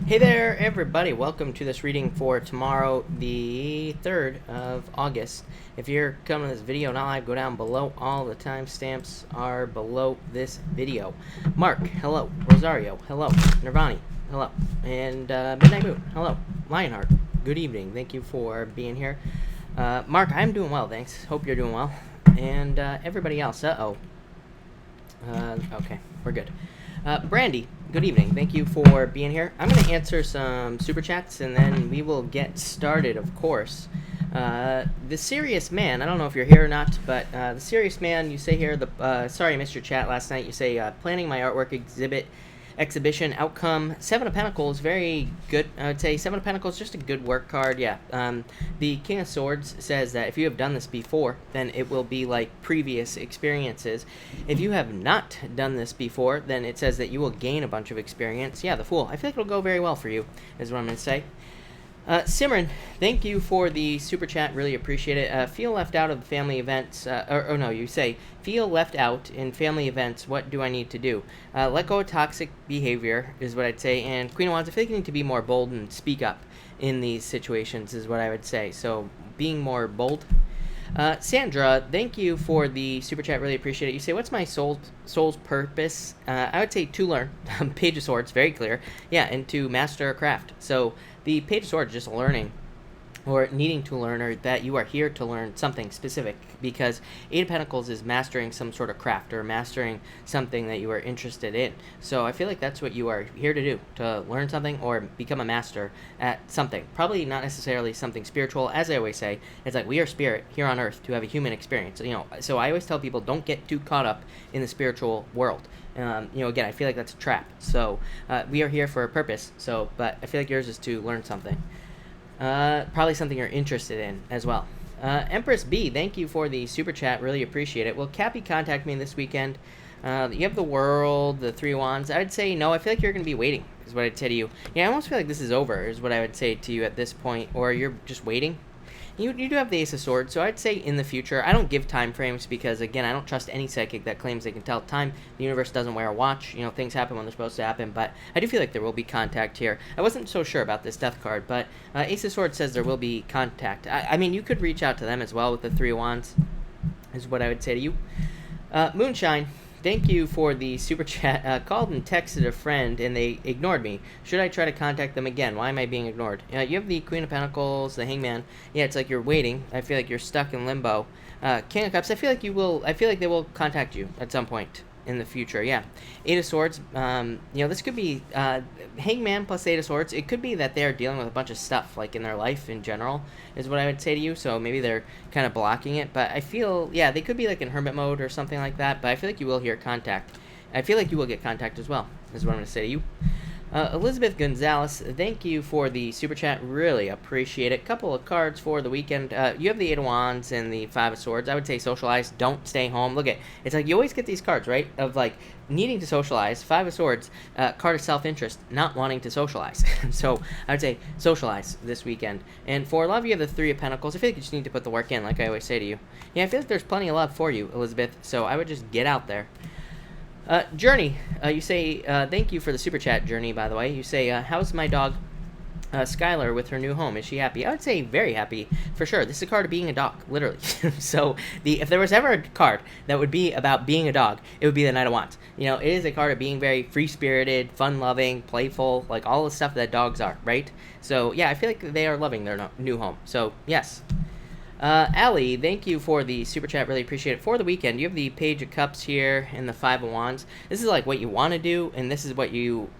Hey there, everybody. Welcome to this reading for tomorrow, the 3rd of August. If you're coming to this video not live, go down below. All the timestamps are below this video. Mark, hello. Rosario, hello. Nirvani, hello. And Midnight Moon, hello. Lionheart, good evening. Thank you for being here. Mark, I'm doing well, thanks. Hope you're doing well. And everybody else, okay, we're good. Brandy, good evening. Thank you for being here. I'm going to answer some super chats and then we will get started, of course. The Serious Man, I don't know if you're here or not, but the Serious Man, you say here, sorry I missed your chat last night. You say, planning my artwork exhibition outcome. 7 of Pentacles, very good. I would say 7 of Pentacles, just a good work card. Yeah. The King of Swords says that if you have done this before, then it will be like previous experiences. If you have not done this before, then it says that you will gain a bunch of experience. Yeah, the Fool. I feel like it'll go very well for you, is what I'm going to say. Simran, thank you for the super chat. Really appreciate it. Feel left out of family events. No, you say, feel left out in family events. What do I need to do? Let go of toxic behavior is what I'd say. And Queen of Wands, I feel like you need to be more bold and speak up in these situations is what I would say. So being more bold. Sandra, thank you for the super chat. Really appreciate it. You say, what's my soul's purpose? I would say to learn. Page of Swords, very clear. Yeah, and to master a craft. So the Page of Swords, just learning or needing to learn, or that you are here to learn something specific, because 8 of Pentacles is mastering some sort of craft or mastering something that you are interested in. So I feel like that's what you are here to do, to learn something or become a master at something. Probably not necessarily something spiritual. As I always say, it's like we are spirit here on earth to have a human experience. So I always tell people, don't get too caught up in the spiritual world. Again, I feel like that's a trap. So we are here for a purpose. But I feel like yours is to learn something. Probably something you're interested in as well. Empress B, thank you for the super chat. Really appreciate it. Will Cappy contact me this weekend? You have the World, the 3 of Wands. I would say no. I feel like you're going to be waiting, is what I'd say to you. Yeah, I almost feel like this is over, is what I would say to you at this point. Or you're just waiting. You do have the Ace of Swords, so I'd say in the future. I don't give time frames because, again, I don't trust any psychic that claims they can tell time. The universe doesn't wear a watch. Things happen when they're supposed to happen, but I do feel like there will be contact here. I wasn't so sure about this Death card, but Ace of Swords says there will be contact. I mean, you could reach out to them as well with the 3 of Wands, is what I would say to you. Moonshine, thank you for the super chat. Called and texted a friend and they ignored me. Should I try to contact them again? Why am I being ignored? You have the Queen of Pentacles, the Hangman. Yeah, it's like you're waiting. I feel like you're stuck in limbo. King of Cups, I feel like they will contact you at some point in the future. Yeah. 8 of Swords, this could be Hangman plus 8 of Swords. It could be that they're dealing with a bunch of stuff, like in their life in general, is what I would say to you. So maybe they're kind of blocking it. But I feel, yeah, they could be like in hermit mode or something like that. But I feel like you will hear contact. I feel like you will get contact as well, is what I'm going to say to you. Elizabeth Gonzalez, thank you for the super chat. Really appreciate it. Couple of cards for the weekend. You have the 8 of Wands and the 5 of Swords. I would say socialize. Don't stay home. Look it's like you always get these cards, right? Of like needing to socialize. 5 of Swords, card of self-interest, not wanting to socialize. So I would say socialize this weekend. And for love, you have the 3 of Pentacles. I feel like you just need to put the work in, like I always say to you. Yeah, I feel like there's plenty of love for you, Elizabeth. So I would just get out there. Journey, you say, thank you for the super chat, Journey, by the way. You say, how's my dog, Skylar, with her new home? Is she happy? I would say very happy, for sure. This is a card of being a dog, literally. So, if there was ever a card that would be about being a dog, it would be the Knight of Wands. It is a card of being very free-spirited, fun-loving, playful, like all the stuff that dogs are, right? So, yeah, I feel like they are loving their new home. So, yes. Allie, thank you for the super chat. Really appreciate it. For the weekend, you have the Page of Cups here and the 5 of Wands. This is like what you want to do, and this is what you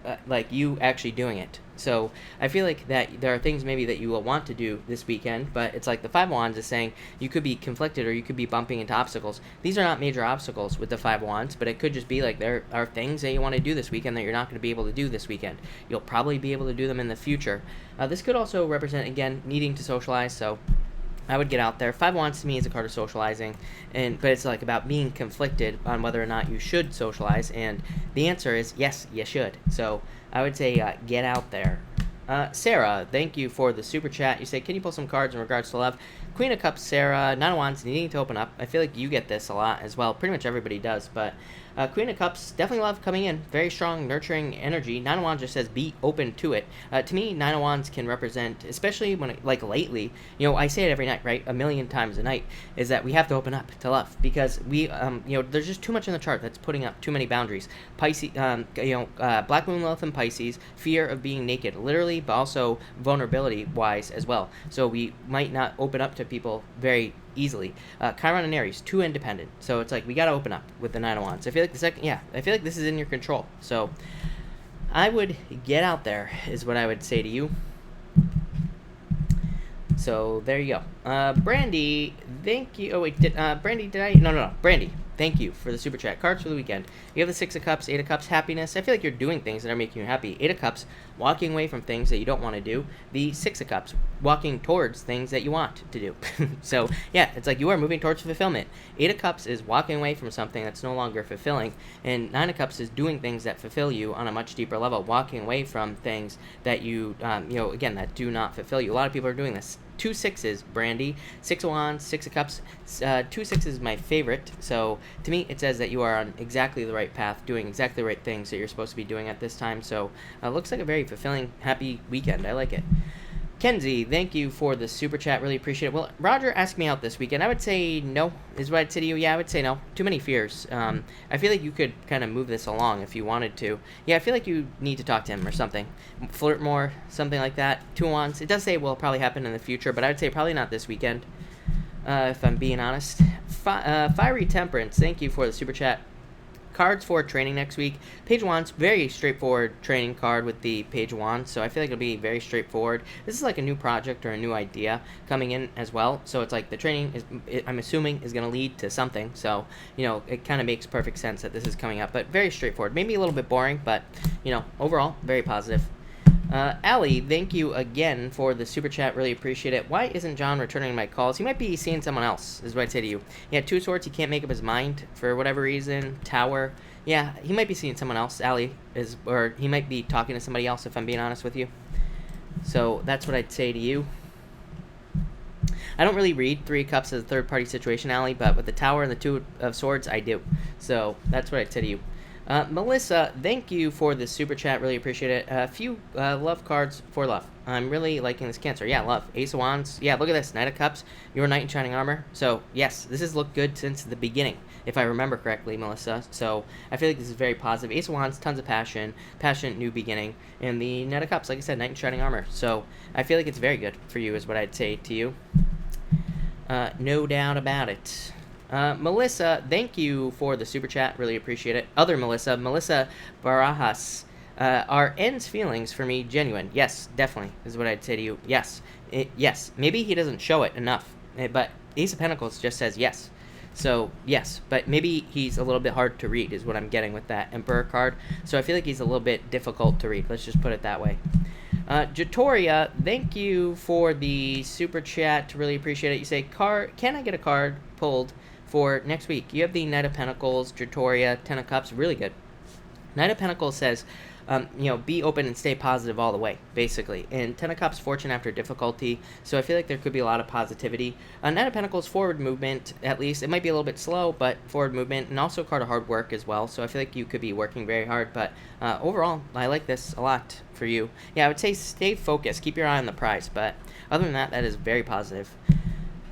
you actually doing it. So I feel like that there are things maybe that you will want to do this weekend, but it's like the 5 of Wands is saying you could be conflicted or you could be bumping into obstacles. These are not major obstacles with the 5 of Wands, but it could just be like there are things that you want to do this weekend that you're not going to be able to do this weekend. You'll probably be able to do them in the future. This could also represent, again, needing to socialize, so I would get out there. 5 of Wands to me is a card of socializing, but it's like about being conflicted on whether or not you should socialize, and the answer is yes, you should. So I would say get out there. Sarah, thank you for the super chat. You say, can you pull some cards in regards to love? Queen of Cups, Sarah, Nine of Wands, needing to open up. I feel like you get this a lot as well. Pretty much everybody does, but Queen of Cups, definitely love coming in. Very strong, nurturing energy. Nine of Wands just says be open to it. To me, Nine of Wands can represent, especially when, like lately, I say it every night, right? A million times a night, is that we have to open up to love because we, there's just too much in the chart that's putting up too many boundaries. Pisces, Black Moon, Lilith, and Pisces, fear of being naked, literally, but also vulnerability-wise as well. So we might not open up to people very easily. Chiron and Aries, too independent. So it's like we gotta open up with the Nine of Wands. I feel like I feel like this is in your control. So I would get out there, is what I would say to you. So there you go. Brandy, thank you. Oh wait, Brandy, did I? No. Brandy, thank you for the super chat. Cards for the weekend. You have the Six of Cups, Eight of Cups, happiness. I feel like you're doing things that are making you happy. Eight of Cups, walking away from things that you don't want to do. The Six of Cups, walking towards things that you want to do. So yeah, it's like you are moving towards fulfillment. Eight of Cups is walking away from something that's no longer fulfilling, and Nine of Cups is doing things that fulfill you on a much deeper level. Walking away from things that you, again, that do not fulfill you. A lot of people are doing this. 2 sixes, Brandy. Six of Wands, Six of Cups. 2 sixes is my favorite. So to me, it says that you are on exactly the right path, doing exactly the right things that you're supposed to be doing at this time. So looks like a very fulfilling, happy weekend. I like it. Kenzie, thank you for the super chat. Really appreciate it. Well, Roger asked me out this weekend. I would say no, is what I'd say to you. Yeah, I would say no. Too many fears. I feel like you could kind of move this along if you wanted to. Yeah, I feel like you need to talk to him or something. Flirt more, something like that. 2 of Wands. It does say it will probably happen in the future, but I would say probably not this weekend, if I'm being honest. Fiery Temperance, thank you for the super chat. Cards for training next week. Page of Wands, very straightforward training card with the Page of Wands, so I feel like it'll be very straightforward. This is like a new project or a new idea coming in as well, so it's like the training is, I'm assuming, is going to lead to something, so, it kind of makes perfect sense that this is coming up, but very straightforward. Maybe a little bit boring, but, overall, very positive. Allie, thank you again for the super chat. Really appreciate it. Why isn't John returning my calls? He might be seeing someone else, is what I'd say to you. Yeah, 2 swords. He can't make up his mind for whatever reason. Tower. Yeah, he might be seeing someone else. Allie or he might be talking to somebody else, if I'm being honest with you. So that's what I'd say to you. I don't really read 3 of Cups as a third-party situation, Allie, but with the Tower and the 2 of Swords, I do. So that's what I'd say to you. Melissa, thank you for the super chat. Really appreciate it. A few love cards for love. I'm really liking this Cancer. Yeah, love. Ace of Wands. Yeah, look at this. Knight of Cups. Your Knight in Shining Armor. So, yes, this has looked good since the beginning, if I remember correctly, Melissa. So, I feel like this is very positive. Ace of Wands, tons of passion, passionate new beginning. And the Knight of Cups, like I said, Knight in Shining Armor. So, I feel like it's very good for you, is what I'd say to you. No doubt about it. Melissa, thank you for the super chat. Really appreciate it. Other Melissa Barajas. Are N's feelings for me genuine? Yes, definitely, is what I'd say to you. Yes. Yes. Maybe he doesn't show it enough, but Ace of Pentacles just says yes. So, yes, but maybe he's a little bit hard to read, is what I'm getting with that Emperor card. So I feel like he's a little bit difficult to read. Let's just put it that way. Jatoria, thank you for the super chat. Really appreciate it. You say, can I get a card pulled for next week? You have the Knight of Pentacles, Jatoria, 10 of Cups, really good. Knight of Pentacles says, be open and stay positive all the way, basically. And 10 of Cups, fortune after difficulty. So I feel like there could be a lot of positivity. Knight of Pentacles, forward movement, at least. It might be a little bit slow, but forward movement. And also a card of hard work as well. So I feel like you could be working very hard. But overall, I like this a lot for you. Yeah, I would say stay focused. Keep your eye on the prize. But other than that, that is very positive.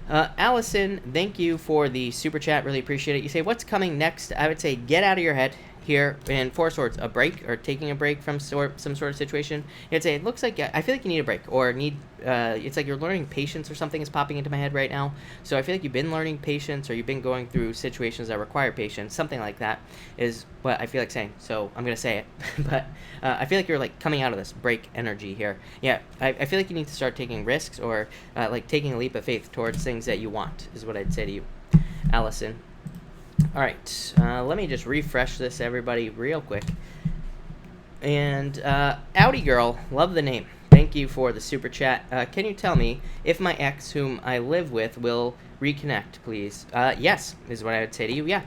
Allison, thank you for the super chat. Really appreciate it. You say, what's coming next? I would say get out of your head. Here in 4 Swords, a break or taking a break from some sort of situation. You'd say it looks like I feel like you need a break or need. It's like you're learning patience or something is popping into my head right now. So I feel like you've been learning patience or you've been going through situations that require patience. Something like that is what I feel like saying. So I'm gonna say it, but I feel like you're like coming out of this break energy here. Yeah, I feel like you need to start taking risks or like taking a leap of faith towards things that you want. Is what I'd say to you, Allison. All right, let me just refresh this, everybody, real quick. And Audi Girl, love the name. Thank you for the super chat. Can you tell me if my ex, whom I live with, will reconnect, please? Yes, is what I would say to you. Yeah,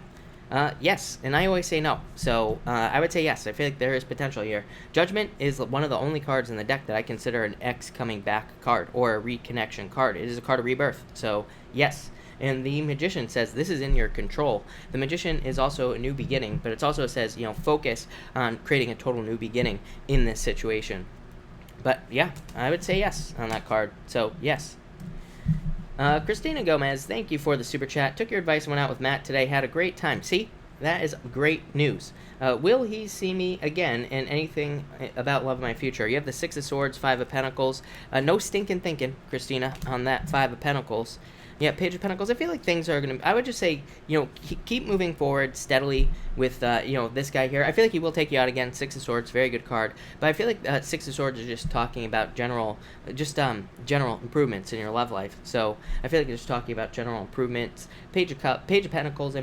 Yes, and I always say no. So I would say yes. I feel like there is potential here. Judgment is one of the only cards in the deck that I consider an X coming back card or a reconnection card. It is a card of rebirth. So yes. And the Magician says this is in your control. The Magician is also a new beginning, but it also says, focus on creating a total new beginning in this situation. But yeah, I would say yes on that card. So yes. Christina Gomez, thank you for the super chat. Took your advice and went out with Matt today. Had a great time. See, that is great news. Will he see me again in anything about love in my future? You have the Six of Swords, Five of Pentacles. No stinking thinking, Christina, on that Five of Pentacles. Yeah, Page of Pentacles. I feel like things are going to... I would just say, keep moving forward steadily with, this guy here. I feel like he will take you out again. Six of Swords, very good card. But I feel like Six of Swords is just talking about general improvements in your love life. So I feel like it's just talking about general improvements. Page of Pentacles,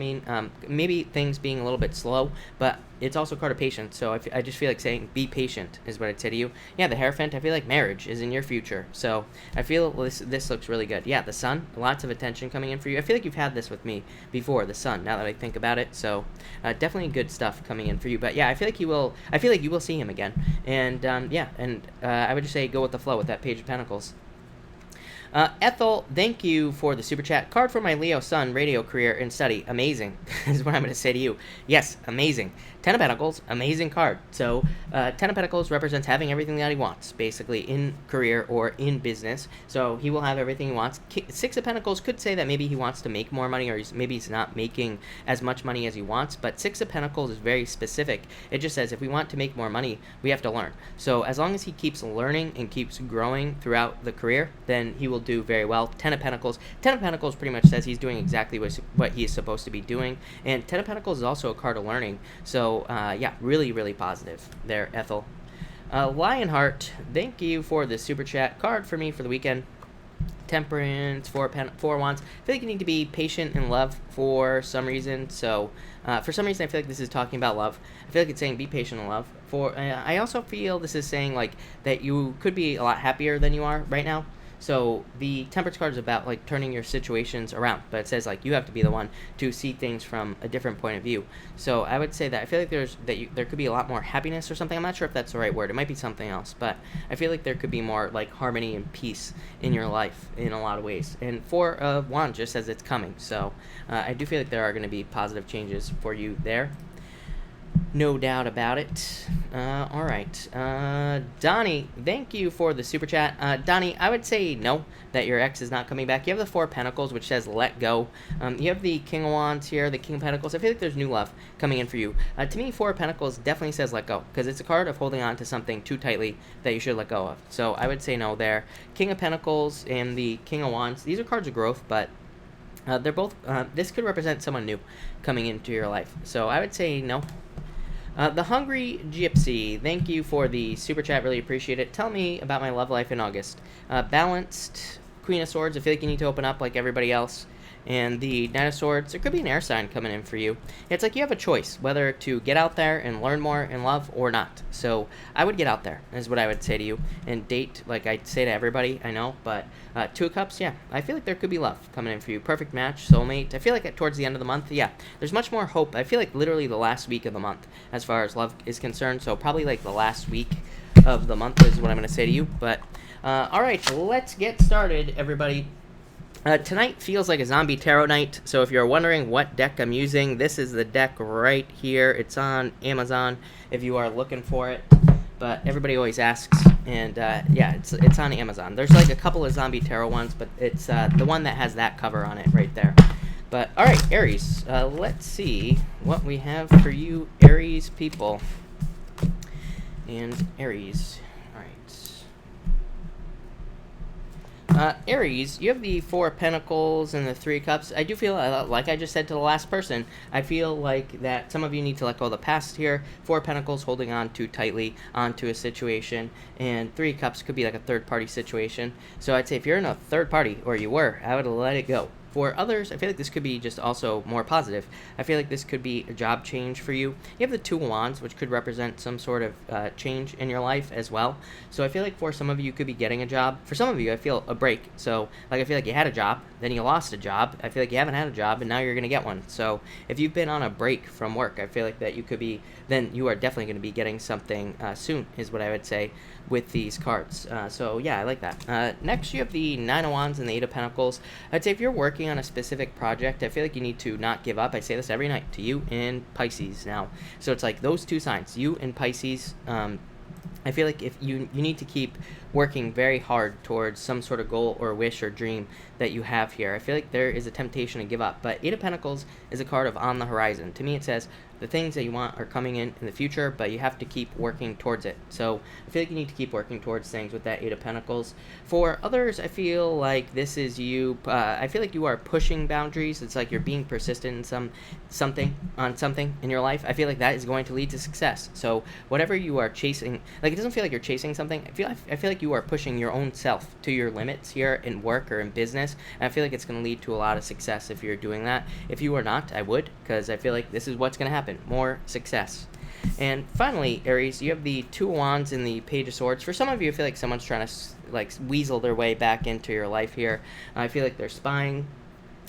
maybe things being a little bit slow, but it's also a card of patience. So I just feel like saying be patient is what I'd say to you. Yeah, the Hierophant, I feel like marriage is in your future. So I feel this looks really good. Yeah, the Sun, lots of attention coming in for you. I feel like you've had this with me before, the Sun, now that I think about it. So definitely good stuff coming in for you. But yeah, I feel like you will see him again. And I would just say go with the flow with that Page of Pentacles. Ethel, thank you for the super chat. Card for my Leo Sun, radio career and study. Amazing is what I'm going to say to you. Yes, amazing. Ten of Pentacles, amazing card. So, Ten of Pentacles represents having everything that he wants, basically, in career or in business. So, he will have everything he wants. Six of Pentacles could say that maybe he wants to make more money, or maybe he's not making as much money as he wants. But Six of Pentacles is very specific. It just says if we want to make more money, we have to learn. So, as long as he keeps learning and keeps growing throughout the career, then he will do very well. Ten of Pentacles pretty much says he's doing exactly what he is supposed to be doing. And Ten of Pentacles is also a card of learning. So, yeah, really, really positive there, Ethel. Lionheart, thank you for the super chat. Card for me for the weekend. Temperance, four wands. I feel like you need to be patient in love for some reason. So, for some reason, I feel like this is talking about love. I feel like it's saying be patient in love. I also feel this is saying, like, that you could be a lot happier than you are right now. So the Temperance card is about like turning your situations around, but it says like you have to be the one to see things from a different point of view. So I would say that I feel like there could be a lot more happiness or something. I'm not sure if that's the right word. It might be something else, but I feel like there could be more like harmony and peace in your life in a lot of ways. And Four of Wands just says it's coming. So I do feel like there are going to be positive changes for you there. No doubt about it. All right. Donnie, thank you for the super chat. Donnie, I would say no, that your ex is not coming back. You have the Four of Pentacles, which says let go. You have the King of Wands here, the King of Pentacles. I feel like there's new love coming in for you. To me, Four of Pentacles definitely says let go, because it's a card of holding on to something too tightly that you should let go of. So I would say no there. King of Pentacles and the King of Wands, these are cards of growth, but they're both, this could represent someone new coming into your life. So I would say no. The Hungry Gypsy, thank you for the super chat, really appreciate it. Tell me about my love life in August. Balanced, Queen of Swords, I feel like you need to open up like everybody else. And the Knight of Swords, there could be an air sign coming in for you. It's like you have a choice whether to get out there and learn more in love or not. So I would get out there, is what I would say to you. And date, like I say to everybody, I know. But Two of Cups, yeah, I feel like there could be love coming in for you. Perfect match, soulmate. I feel like towards the end of the month, yeah, there's much more hope. I feel like literally the last week of the month as far as love is concerned. So probably like the last week of the month is what I'm going to say to you. But all right, let's get started, everybody. Tonight feels like a zombie tarot night, so if you're wondering what deck I'm using, this is the deck right here. It's on Amazon if you are looking for it, but everybody always asks, and yeah, it's on Amazon. There's like a couple of zombie tarot ones, but it's the one that has that cover on it right there. But alright, Aries, let's see what we have for you Aries people. And Aries, alright. Aries, you have the Four of Pentacles and the Three of Cups. I do feel, like I just said to the last person, I feel like that some of you need to let go of the past here. Four of Pentacles holding on too tightly onto a situation, and Three of Cups could be like a third-party situation. So I'd say if you're in a third party, or you were, I would let it go. For others, I feel like this could be just also more positive. I feel like this could be a job change for you. You have the Two of Wands, which could represent some sort of change in your life as well. So I feel like for some of you, you could be getting a job. For some of you, I feel a break. So like I feel like you had a job, then you lost a job. I feel like you haven't had a job, and now you're going to get one. So if you've been on a break from work, I feel like that you could be, then you are definitely going to be getting something soon, is what I would say with these cards. So yeah, I like that. Next, you have the Nine of Wands and the Eight of Pentacles. I'd say if you're working on a specific project, I feel like you need to not give up. I say this every night to you and Pisces now. So it's like those two signs, you and Pisces. I feel like if you need to keep working very hard towards some sort of goal or wish or dream that you have here. I feel like there is a temptation to give up, but Eight of Pentacles is a card of on the horizon. To me, it says the things that you want are coming in the future, but you have to keep working towards it. So I feel like you need to keep working towards things with that Eight of Pentacles. For others, I feel like this is you. I feel like you are pushing boundaries. It's like you're being persistent in something in your life. I feel like that is going to lead to success. So whatever you are chasing, like it doesn't feel like you're chasing something. I feel like you are pushing your own self to your limits here in work or in business. And I feel like it's going to lead to a lot of success if you're doing that. If you are not, I would, because I feel like this is what's going to happen. More success. And finally, Aries, you have the Two of Wands and the Page of Swords. For some of you, I feel like someone's trying to like weasel their way back into your life here. I feel like they're spying.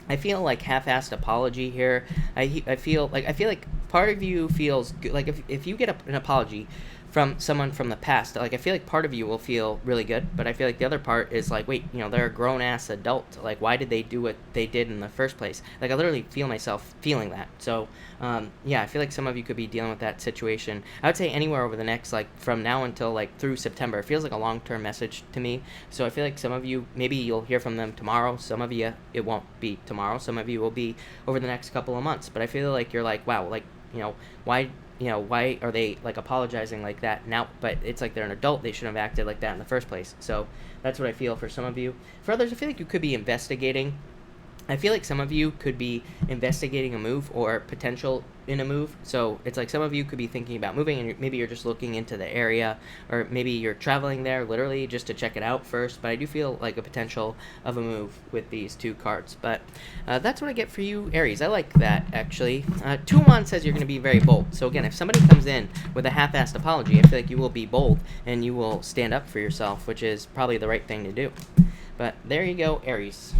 I feel like half-assed apology here. I feel like part of you feels good. Like if you get an apology from someone from the past, like I feel like part of you will feel really good, but I feel like the other part is like, wait, they're a grown-ass adult. Like, why did they do what they did in the first place? Like, I literally feel myself feeling that. So, yeah, I feel like some of you could be dealing with that situation. I would say anywhere over the next, like, from now until, like, through September. It feels like a long-term message to me. So I feel like some of you, maybe you'll hear from them tomorrow. Some of you, it won't be tomorrow. Some of you will be over the next couple of months. But I feel like you're like, wow, like, why are they like apologizing like that now? But it's like they're an adult. They shouldn't have acted like that in the first place. So that's what I feel for some of you. For others, I feel like you could be investigating. I feel like some of you could be investigating a move or potential in a move. So it's like some of you could be thinking about moving, and maybe you're just looking into the area, or maybe you're traveling there literally just to check it out first. But I do feel like a potential of a move with these two cards. But that's what I get for you, Aries. I like that, actually. Two of Wands says you're going to be very bold. So again, if somebody comes in with a half-assed apology, I feel like you will be bold and you will stand up for yourself, which is probably the right thing to do. But there you go, Aries.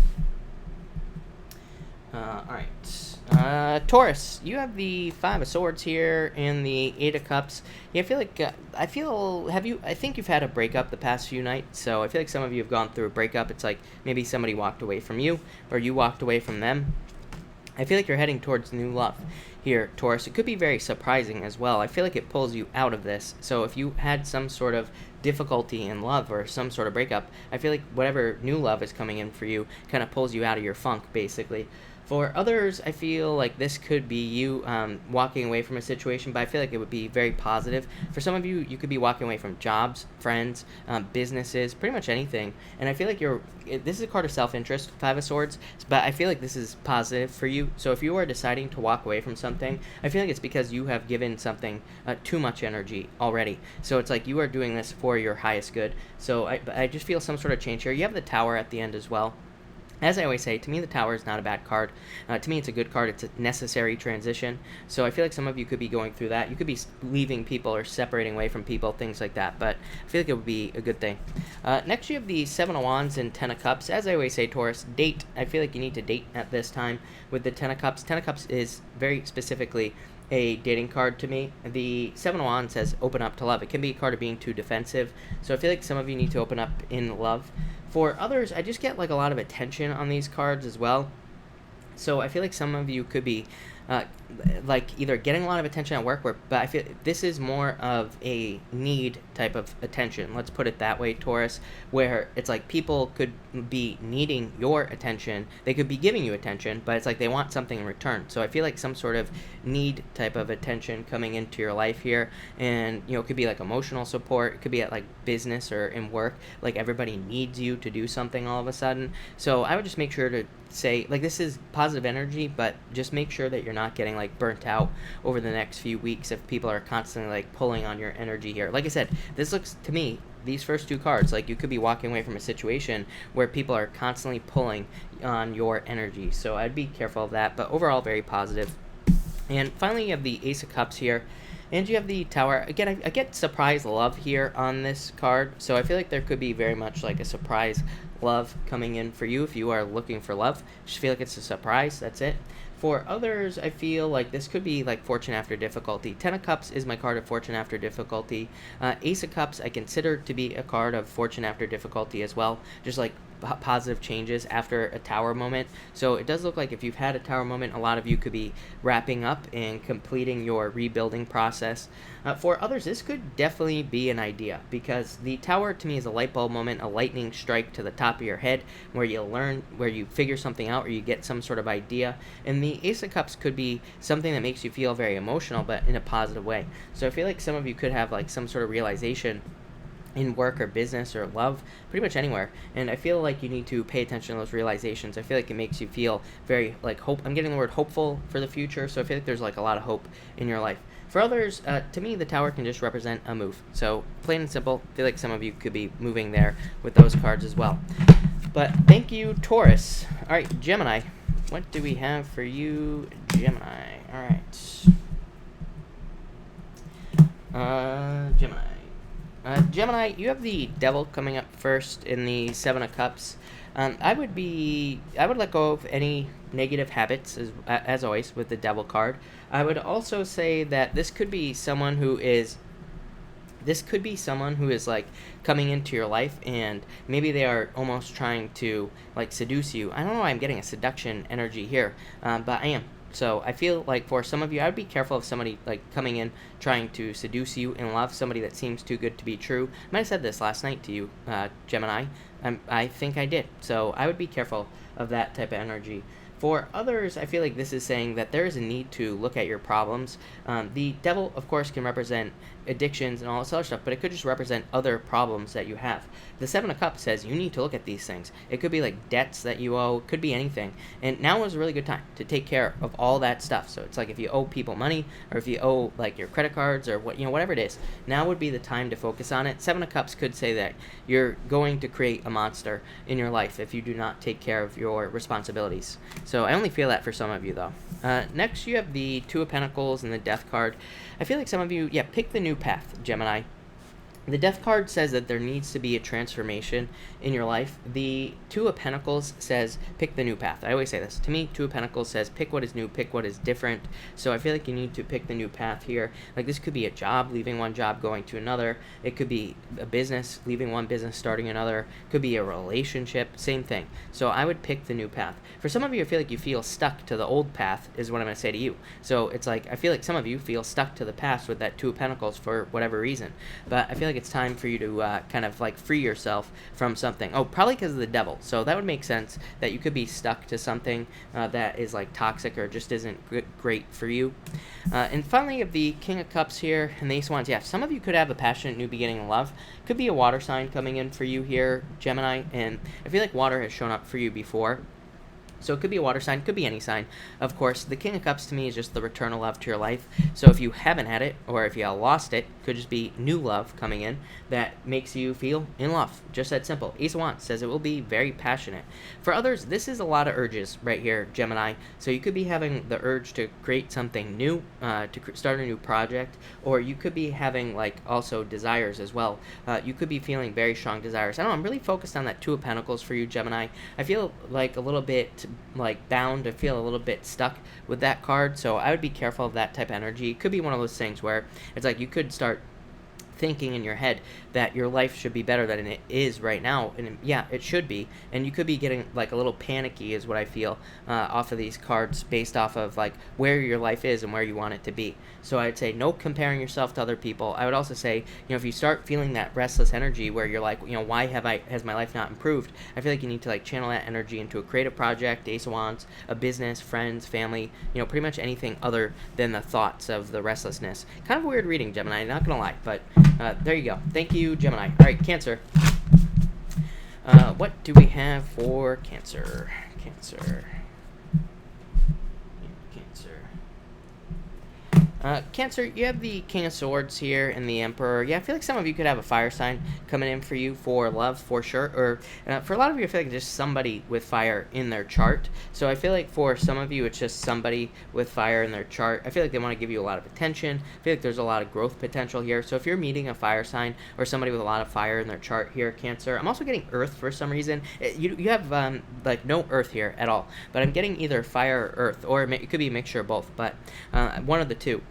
Alright, Taurus, you have the Five of Swords here and the Eight of Cups. Yeah, I feel like, I think you've had a breakup the past few nights, so I feel like some of you have gone through a breakup. It's like maybe somebody walked away from you, or you walked away from them. I feel like you're heading towards new love here, Taurus. It could be very surprising as well. I feel like it pulls you out of this. So if you had some sort of difficulty in love or some sort of breakup, I feel like whatever new love is coming in for you kind of pulls you out of your funk, basically. For others, I feel like this could be you walking away from a situation, but I feel like it would be very positive. For some of you, you could be walking away from jobs, friends, businesses, pretty much anything. And I feel like this is a card of self-interest, Five of Swords, but I feel like this is positive for you. So if you are deciding to walk away from something, I feel like it's because you have given something too much energy already. So it's like you are doing this for your highest good. So I just feel some sort of change here. You have the Tower at the end as well. As I always say, to me, the Tower is not a bad card. To me, it's a good card. It's a necessary transition. So I feel like some of you could be going through that. You could be leaving people or separating away from people, things like that. But I feel like it would be a good thing. Next, you have the Seven of Wands and Ten of Cups. As I always say, Taurus, date. I feel like you need to date at this time with the Ten of Cups. Ten of Cups is very specifically a dating card to me. The Seven of Wands says open up to love. It can be a card of being too defensive. So I feel like some of you need to open up in love. For others, I just get like a lot of attention on these cards as well. So I feel like some of you could be like either getting a lot of attention at work, but I feel this is more of a need type of attention. Let's put it that way, Taurus, where it's like people could be needing your attention. They could be giving you attention, but it's like they want something in return. So I feel like some sort of need type of attention coming into your life here. And, it could be like emotional support. It could be at like business or in work. Like everybody needs you to do something all of a sudden. So I would just make sure to say, like, this is positive energy, but just make sure that you're not getting like burnt out over the next few weeks if people are constantly like pulling on your energy here. Like I said, this looks to me these first two cards, like you could be walking away from a situation where people are constantly pulling on your energy. So I'd be careful of that, but overall very positive. And finally, you have the Ace of Cups here, and you have the Tower. Again, I get surprise love here on this card, so I feel like there could be very much like a surprise love coming in for you if you are looking for love. Just feel like it's a surprise, that's it. For others, I feel like this could be like Fortune After Difficulty. Ten of Cups is my card of Fortune After Difficulty. Ace of Cups I consider to be a card of Fortune After Difficulty as well, just like positive changes after a Tower moment. So it does look like if you've had a Tower moment, a lot of you could be wrapping up and completing your rebuilding process. For others, this could definitely be an idea, because the Tower to me is a light bulb moment, a lightning strike to the top of your head where you learn, where you figure something out, or you get some sort of idea. And the Ace of Cups could be something that makes you feel very emotional, but in a positive way. So I feel like some of you could have like some sort of realization in work or business or love, pretty much anywhere. And I feel like you need to pay attention to those realizations. I feel like it makes you feel very like hope. I'm getting the word hopeful for the future. So I feel like there's like a lot of hope in your life. For others, to me, the Tower can just represent a move. So plain and simple, I feel like some of you could be moving there with those cards as well. But thank you, Taurus. All right, Gemini. What do we have for you, Gemini? All right. Gemini. Gemini, you have the Devil coming up first in the Seven of Cups. I would let go of any negative habits as always with the Devil card. I would also say that this could be someone who is like coming into your life, and maybe they are almost trying to like seduce you. I don't know why I'm getting a seduction energy here, but I am. So I feel like for some of you, I would be careful of somebody like coming in trying to seduce you in love, somebody that seems too good to be true. I might have said this last night to you, Gemini. I think I did. So I would be careful of that type of energy. For others, I feel like this is saying that there is a need to look at your problems. The Devil, of course, can represent addictions and all this other stuff, but it could just represent other problems that you have. The Seven of Cups says you need to look at these things. It could be like debts that you owe, it could be anything. And now is a really good time to take care of all that stuff. So it's like if you owe people money, or if you owe like your credit cards, or whatever it is, now would be the time to focus on it. Seven of Cups could say that you're going to create a monster in your life if you do not take care of your responsibilities. So I only feel that for some of you, though. Next, you have the Two of Pentacles and the Death card. I feel like some of you, pick the new path, Gemini. The Death card says that there needs to be a transformation in your life. The Two of Pentacles says pick the new path. I always say this. To me, Two of Pentacles says pick what is new, pick what is different. So I feel like you need to pick the new path here. Like this could be a job, leaving one job, going to another. It could be a business, leaving one business, starting another. It could be a relationship, same thing. So I would pick the new path. For some of you, I feel like you feel stuck to the old path is what I'm going to say to you. So it's like I feel like some of you feel stuck to the past with that Two of Pentacles for whatever reason. But I feel like it's time for you to kind of like free yourself from something. Oh, probably because of the Devil. So that would make sense that you could be stuck to something that is like toxic or just isn't great for you. And finally, you have the King of Cups here and the Ace of Wands. Yeah, some of you could have a passionate new beginning in love. Could be a water sign coming in for you here, Gemini. And I feel like water has shown up for you before. So it could be a water sign, could be any sign. Of course, the King of Cups to me is just the return of love to your life. So if you haven't had it, or if you lost it, could just be new love coming in that makes you feel in love. Just that simple. Ace of Wands says it will be very passionate. For others, this is a lot of urges right here, Gemini. So you could be having the urge to create something new, to start a new project, or you could be having like also desires as well. You could be feeling very strong desires. I don't know, I'm really focused on that Two of Pentacles for you, Gemini. I feel like a little bit like bound, to feel a little bit stuck with that card, so I would be careful of that type of energy. It could be one of those things where it's like you could start thinking in your head that your life should be better than it is right now, and yeah, it should be, and you could be getting like a little panicky is what I feel off of these cards based off of like where your life is and where you want it to be. So I'd say no comparing yourself to other people. I would also say, if you start feeling that restless energy where you're like, why has my life not improved? I feel like you need to like channel that energy into a creative project, Ace of Wands, a business, friends, family, pretty much anything other than the thoughts of the restlessness. Kind of a weird reading, Gemini, not gonna lie, but there you go. Thank you, Gemini. All right, Cancer. What do we have for Cancer? Cancer. Cancer, you have the King of Swords here and the Emperor. Yeah, I feel like some of you could have a fire sign coming in for you for love, for sure. Or for a lot of you, I feel like just somebody with fire in their chart. So I feel like for some of you, it's just somebody with fire in their chart. I feel like they want to give you a lot of attention. I feel like there's a lot of growth potential here. So if you're meeting a fire sign or somebody with a lot of fire in their chart here, Cancer, I'm also getting Earth for some reason. You have like no Earth here at all. But I'm getting either fire or Earth, or it could be a mixture of both. But one of the two.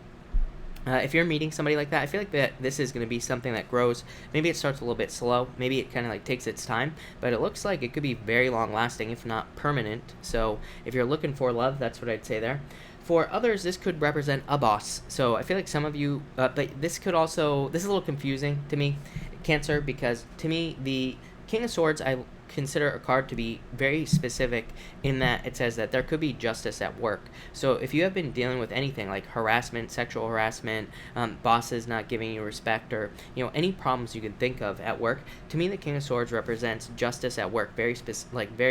If you're meeting somebody like that, I feel like that this is going to be something that grows. Maybe it starts a little bit slow. Maybe it kind of like takes its time. But it looks like it could be very long-lasting, if not permanent. So if you're looking for love, that's what I'd say there. For others, this could represent a boss. So I feel like some of you, but this could also, this is a little confusing to me, Cancer, because to me, the King of Swords, I consider a card to be very specific in that it says that there could be justice at work. So if you have been dealing with anything like harassment, sexual harassment, bosses not giving you respect, or any problems you can think of at work, to me the King of Swords represents justice at work very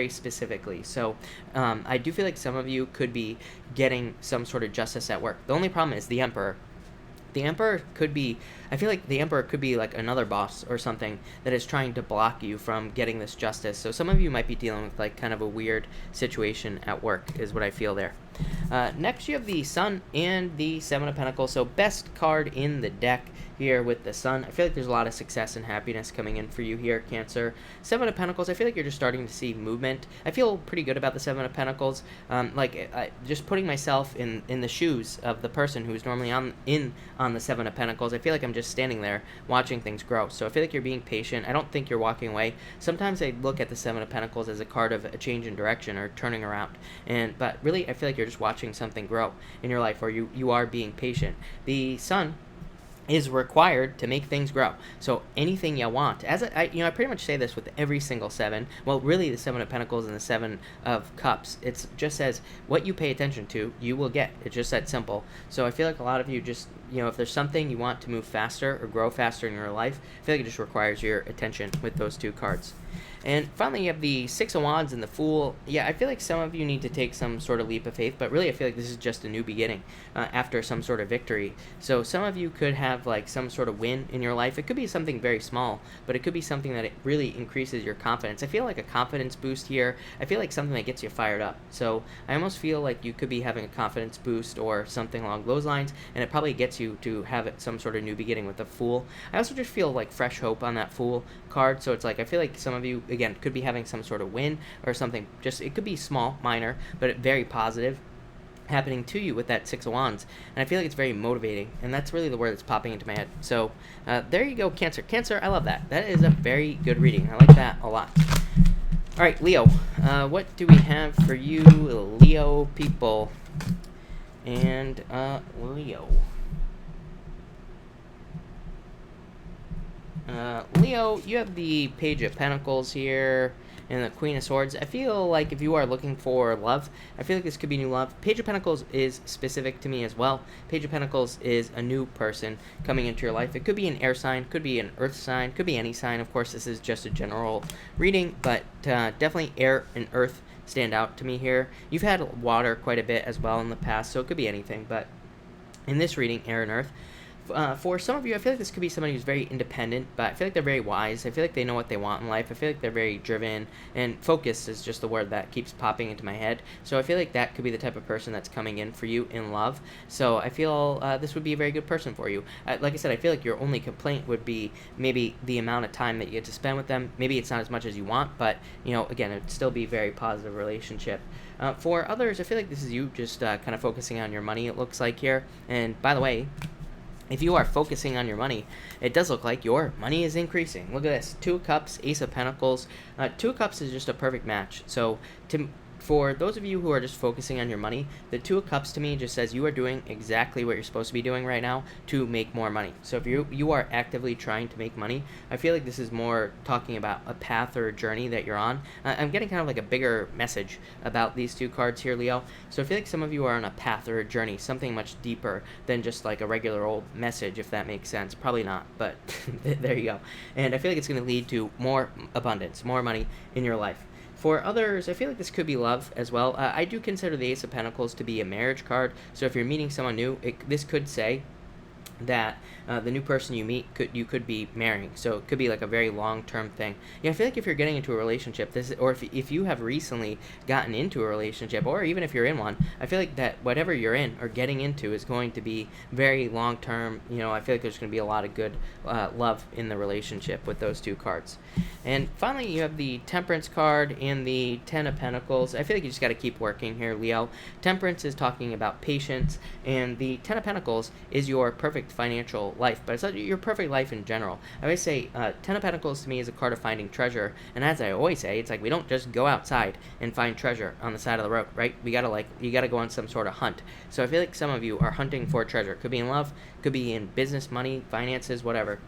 specifically. So I do feel like some of you could be getting some sort of justice at work. The only problem is the Emperor. The Emperor could be, I feel like the Emperor could be like another boss or something that is trying to block you from getting this justice. So some of you might be dealing with like kind of a weird situation at work is what I feel there. Next you have the Sun and the Seven of Pentacles. So best card in the deck here with the Sun. I feel like there's a lot of success and happiness coming in for you here, Cancer. Seven of Pentacles, I feel like you're just starting to see movement. I feel pretty good about the Seven of Pentacles. Just putting myself in the shoes of the person who's normally on the Seven of Pentacles, I feel like I'm just standing there watching things grow. So I feel like you're being patient. I don't think you're walking away. Sometimes I look at the Seven of Pentacles as a card of a change in direction or turning around. But really, I feel like you're just watching something grow in your life, or you are being patient. The Sun is required to make things grow. So anything you want, I pretty much say this with every single seven. Well, really the Seven of Pentacles and the Seven of Cups. It just says what you pay attention to, you will get. It's just that simple. So I feel like a lot of you just, if there's something you want to move faster or grow faster in your life, I feel like it just requires your attention with those two cards. And finally, you have the Six of Wands and the Fool. Yeah, I feel like some of you need to take some sort of leap of faith, but really I feel like this is just a new beginning after some sort of victory. So some of you could have like some sort of win in your life. It could be something very small, but it could be something that it really increases your confidence. I feel like a confidence boost here. I feel like something that gets you fired up. So I almost feel like you could be having a confidence boost or something along those lines, and it probably gets you to have some sort of new beginning with the Fool. I also just feel like fresh hope on that Fool card. So it's like I feel like some of you, again, could be having some sort of win or something. Just it could be small, minor, but very positive happening to you with that Six of Wands. And I feel like it's very motivating, and that's really the word that's popping into my head. So there you go, Cancer. Cancer, I love that. That is a very good reading. I like that a lot. All right, Leo, what do we have for you, Leo people? And Leo. Leo, you have the Page of Pentacles here and the Queen of Swords. I feel like if you are looking for love, I feel like this could be new love. Page of Pentacles is specific to me as well. Page of Pentacles is a new person coming into your life. It could be an air sign, could be an earth sign, could be any sign. Of course, this is just a general reading, but definitely air and earth stand out to me here. You've had water quite a bit as well in the past, so it could be anything, but in this reading, air and earth. For some of you, I feel like this could be somebody who's very independent, but I feel like they're very wise. I feel like they know what they want in life. I feel like they're very driven, and focused is just the word that keeps popping into my head. So I feel like that could be the type of person that's coming in for you in love. So I feel this would be a very good person for you. Like I said, I feel like your only complaint would be maybe the amount of time that you get to spend with them. Maybe it's not as much as you want, but, again, it would still be a very positive relationship. For others, I feel like this is you just kind of focusing on your money, it looks like here. And by the way, if you are focusing on your money, it does look like your money is increasing. Look at this. Two of Cups, Ace of Pentacles. Two of Cups is just a perfect match. So for those of you who are just focusing on your money, the Two of Cups to me just says you are doing exactly what you're supposed to be doing right now to make more money. So if you are actively trying to make money, I feel like this is more talking about a path or a journey that you're on. I'm getting kind of like a bigger message about these two cards here, Leo. So I feel like some of you are on a path or a journey, something much deeper than just like a regular old message, if that makes sense. Probably not, but there you go. And I feel like it's going to lead to more abundance, more money in your life. For others, I feel like this could be love as well. I do consider the Ace of Pentacles to be a marriage card, so if you're meeting someone new, this could say that the new person you meet could be marrying, so it could be like a very long-term thing. Yeah, I feel like if you're getting into a relationship, or if you have recently gotten into a relationship, or even if you're in one, I feel like that whatever you're in or getting into is going to be very long-term. I feel like there's going to be a lot of good love in the relationship with those two cards. And finally, you have the Temperance card and the Ten of Pentacles. I feel like you just got to keep working here, Leo. Temperance is talking about patience, and the Ten of Pentacles is your perfect financial life, but it's not your perfect life in general. I always say Ten of Pentacles to me is a card of finding treasure, and as I always say, it's like we don't just go outside and find treasure on the side of the road, right? You gotta go on some sort of hunt. So I feel like some of you are hunting for treasure. Could be in love, could be in business, money, finances, whatever.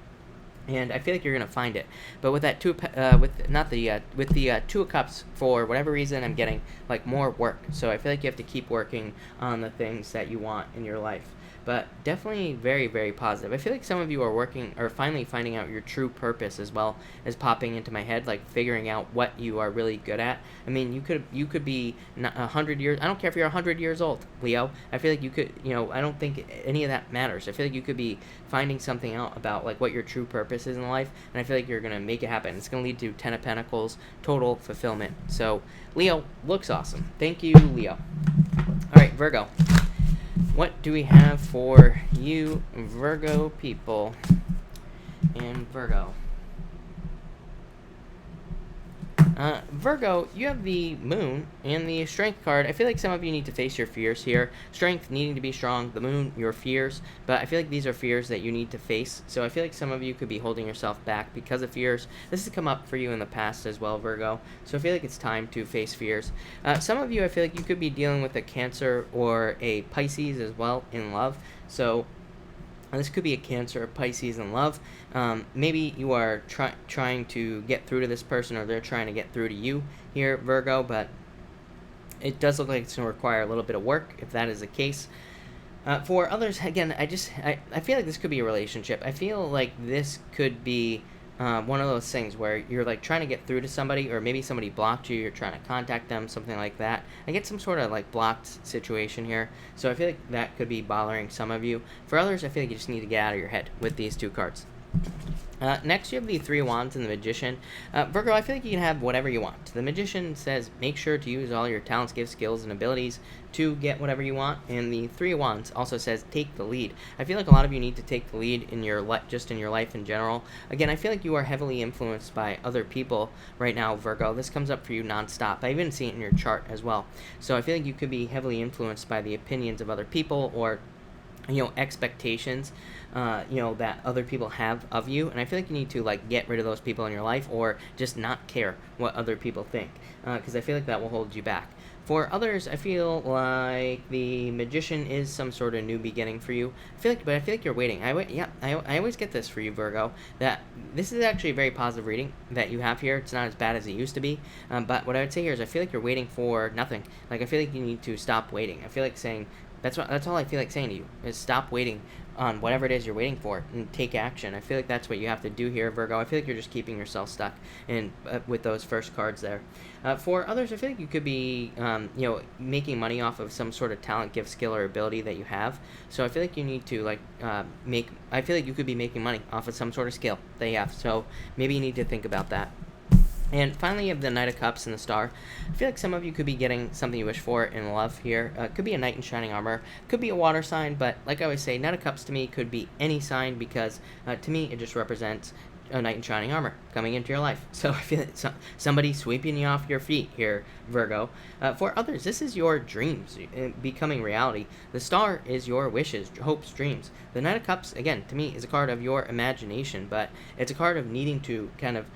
And I feel like you're gonna find it, but with that with the Two of Cups, for whatever reason, I'm getting like more work. So I feel like you have to keep working on the things that you want in your life. But definitely very, very positive. I feel like some of you are working or finally finding out your true purpose, as well as popping into my head, like figuring out what you are really good at. I mean, you could be 100 years. I don't care if you're 100 years old, Leo. I feel like you could. I don't think any of that matters. I feel like you could be finding something out about like what your true purpose is in life, and I feel like you're gonna make it happen. It's gonna lead to Ten of Pentacles, total fulfillment. So Leo looks awesome. Thank you, Leo. All right, Virgo. What do we have for you, Virgo people? And Virgo. Virgo, you have the Moon and the Strength card. I feel like some of you need to face your fears here. Strength, needing to be strong. The Moon, your fears. But I feel like these are fears that you need to face. So I feel like some of you could be holding yourself back because of fears. This has come up for you in the past as well, Virgo. So I feel like it's time to face fears. Some of you, I feel like you could be dealing with a Cancer or a Pisces as well in love. So this could be a Cancer or Pisces in love. Maybe you are trying to get through to this person, or they're trying to get through to you here, Virgo, but it does look like it's going to require a little bit of work if that is the case. For others, again, I feel like this could be a relationship. I feel like this could be one of those things where you're like trying to get through to somebody, or maybe somebody blocked you, you're trying to contact them, something like that. I get some sort of like blocked situation here, so I feel like that could be bothering some of you. For others, I feel like you just need to get out of your head with these two cards. Next, you have the Three of Wands and the Magician. Virgo, I feel like you can have whatever you want. The Magician says make sure to use all your talents, gifts, skills, and abilities to get whatever you want. And the Three of Wands also says take the lead. I feel like a lot of you need to take the lead in your just in your life in general. Again, I feel like you are heavily influenced by other people right now, Virgo. This comes up for you nonstop. I even see it in your chart as well. So I feel like you could be heavily influenced by the opinions of other people, or expectations that other people have of you, and I feel like you need to like get rid of those people in your life, or just not care what other people think, because I feel like that will hold you back. For others, I feel like the Magician is some sort of new beginning for you. I feel like you're waiting. I always get this for you, Virgo, that this is actually a very positive reading that you have here. It's not as bad as it used to be, but what I would say here is I feel like you're waiting for nothing. Like, I feel like you need to stop waiting. I feel like saying that's all I feel like saying to you is stop waiting on whatever it is you're waiting for and take action. I feel like that's what you have to do here, Virgo. I feel like you're just keeping yourself stuck in with those first cards there. For others, I feel like you could be making money off of some sort of talent, gift, skill, or ability that you have. So I feel like you need to I feel like you could be making money off of some sort of skill that you have. So maybe you need to think about that. And finally, you have the Knight of Cups and the Star. I feel like some of you could be getting something you wish for in love here. Could be a knight in shining armor. Could be a water sign, but like I always say, Knight of Cups to me could be any sign, because to me it just represents a knight in shining armor coming into your life. So I feel like somebody sweeping you off your feet here, Virgo. For others, this is your dreams becoming reality. The Star is your wishes, hopes, dreams. The Knight of Cups, again, to me, is a card of your imagination, but it's a card of needing to kind of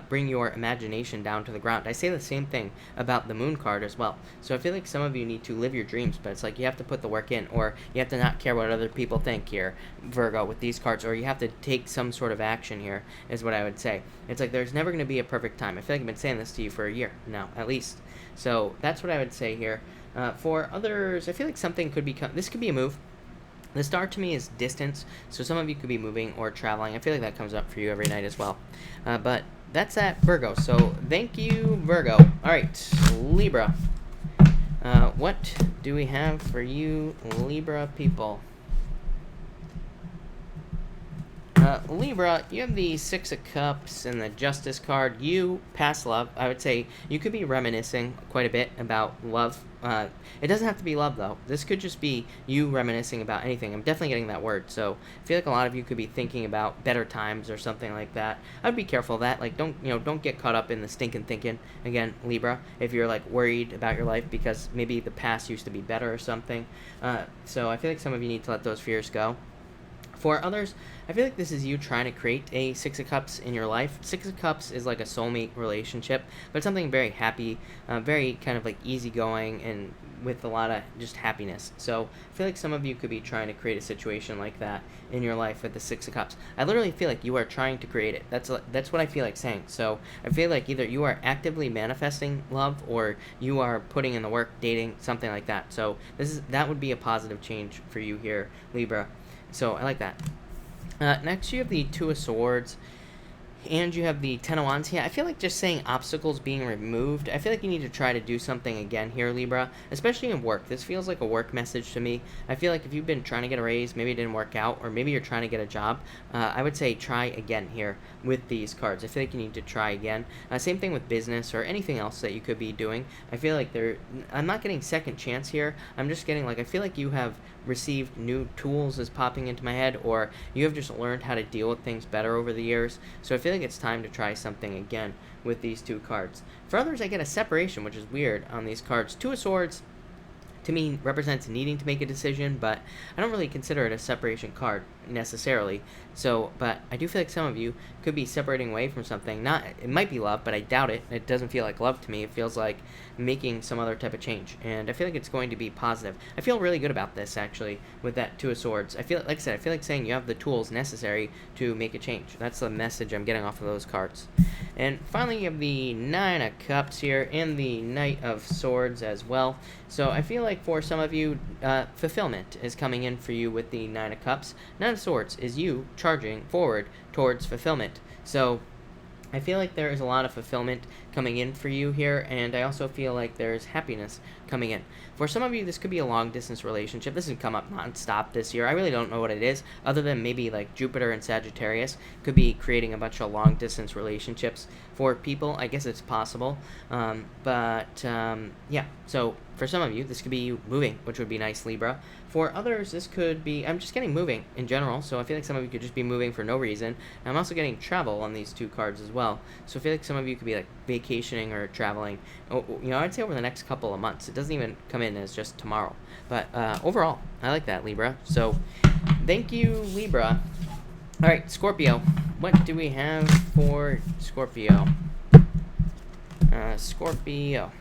bring your imagination down to the ground. I say the same thing about the Moon card as well. So I feel like some of you need to live your dreams, but it's like you have to put the work in, or you have to not care what other people think here, Virgo, with these cards, or you have to take some sort of action here, is what I would say. It's like there's never going to be a perfect time. I feel like I've been saying this to you for a year now, at least. So that's what I would say here. For others, I feel like something could become, this could be a move. The star to me is distance, so some of you could be moving or traveling. I feel like that comes up for you every night as well. But that's at Virgo, so thank you, Virgo. All right, Libra. What do we have for you, Libra people? Libra, you have the Six of Cups and the Justice card. You, past love, I would say you could be reminiscing quite a bit about love. It doesn't have to be love, though. This could just be you reminiscing about anything. I'm definitely getting that word. So I feel like a lot of you could be thinking about better times or something like that. I'd be careful of that. Like, don't get caught up in the stinking thinking. Again, Libra, if you're, like, worried about your life because maybe the past used to be better or something. So I feel like some of you need to let those fears go. For others, I feel like this is you trying to create a Six of Cups in your life. Six of Cups is like a soulmate relationship, but it's something very happy, very kind of like easygoing and with a lot of just happiness. So I feel like some of you could be trying to create a situation like that in your life with the Six of Cups. I literally feel like you are trying to create it. That's what I feel like saying. So I feel like either you are actively manifesting love or you are putting in the work, dating, something like that. So that would be a positive change for you here, Libra. So I like that. Next, you have the Two of Swords, and you have the Ten of Wands. Yeah, I feel like just saying obstacles being removed. I feel like you need to try to do something again here, Libra, especially in work. This feels like a work message to me. I feel like if you've been trying to get a raise, maybe it didn't work out, or maybe you're trying to get a job, I would say try again here with these cards. I feel like you need to try again. Same thing with business or anything else that you could be doing. I feel like I'm not getting second chance here. I'm just getting like, I feel like you have received new tools is popping into my head, or you have just learned how to deal with things better over the years. So I feel like it's time to try something again with these two cards. For others, I get a separation, which is weird on these cards. Two of Swords to me represents needing to make a decision, but I don't really consider it a separation card necessarily. So, but I do feel like some of you could be separating away from something. It might be love, but I doubt it. It doesn't feel like love to me. It feels like making some other type of change, and I feel like it's going to be positive. I feel really good about this actually with that Two of Swords. I feel like I said, I feel like saying you have the tools necessary to make a change. That's the message I'm getting off of those cards. And finally, you have the Nine of Cups here and the Knight of Swords as well. So I feel like for some of you, fulfillment is coming in for you with the Nine of Cups. Nine of Swords is you charging forward towards fulfillment. So I feel like there is a lot of fulfillment coming in for you here, and I also feel like there's happiness coming in. For some of you, this could be a long-distance relationship. This has come up non-stop this year. I really don't know what it is, other than maybe like Jupiter and Sagittarius could be creating a bunch of long-distance relationships for people. I guess it's possible. Yeah, so for some of you, this could be you moving, which would be nice, Libra. For others, this could be, I'm just getting moving in general, so I feel like some of you could just be moving for no reason. And I'm also getting travel on these two cards as well. So I feel like some of you could be like vacationing or traveling, I'd say over the next couple of months. It doesn't even come in as just tomorrow. But overall, I like that, Libra. So thank you, Libra. All right, Scorpio. What do we have for Scorpio? Scorpio.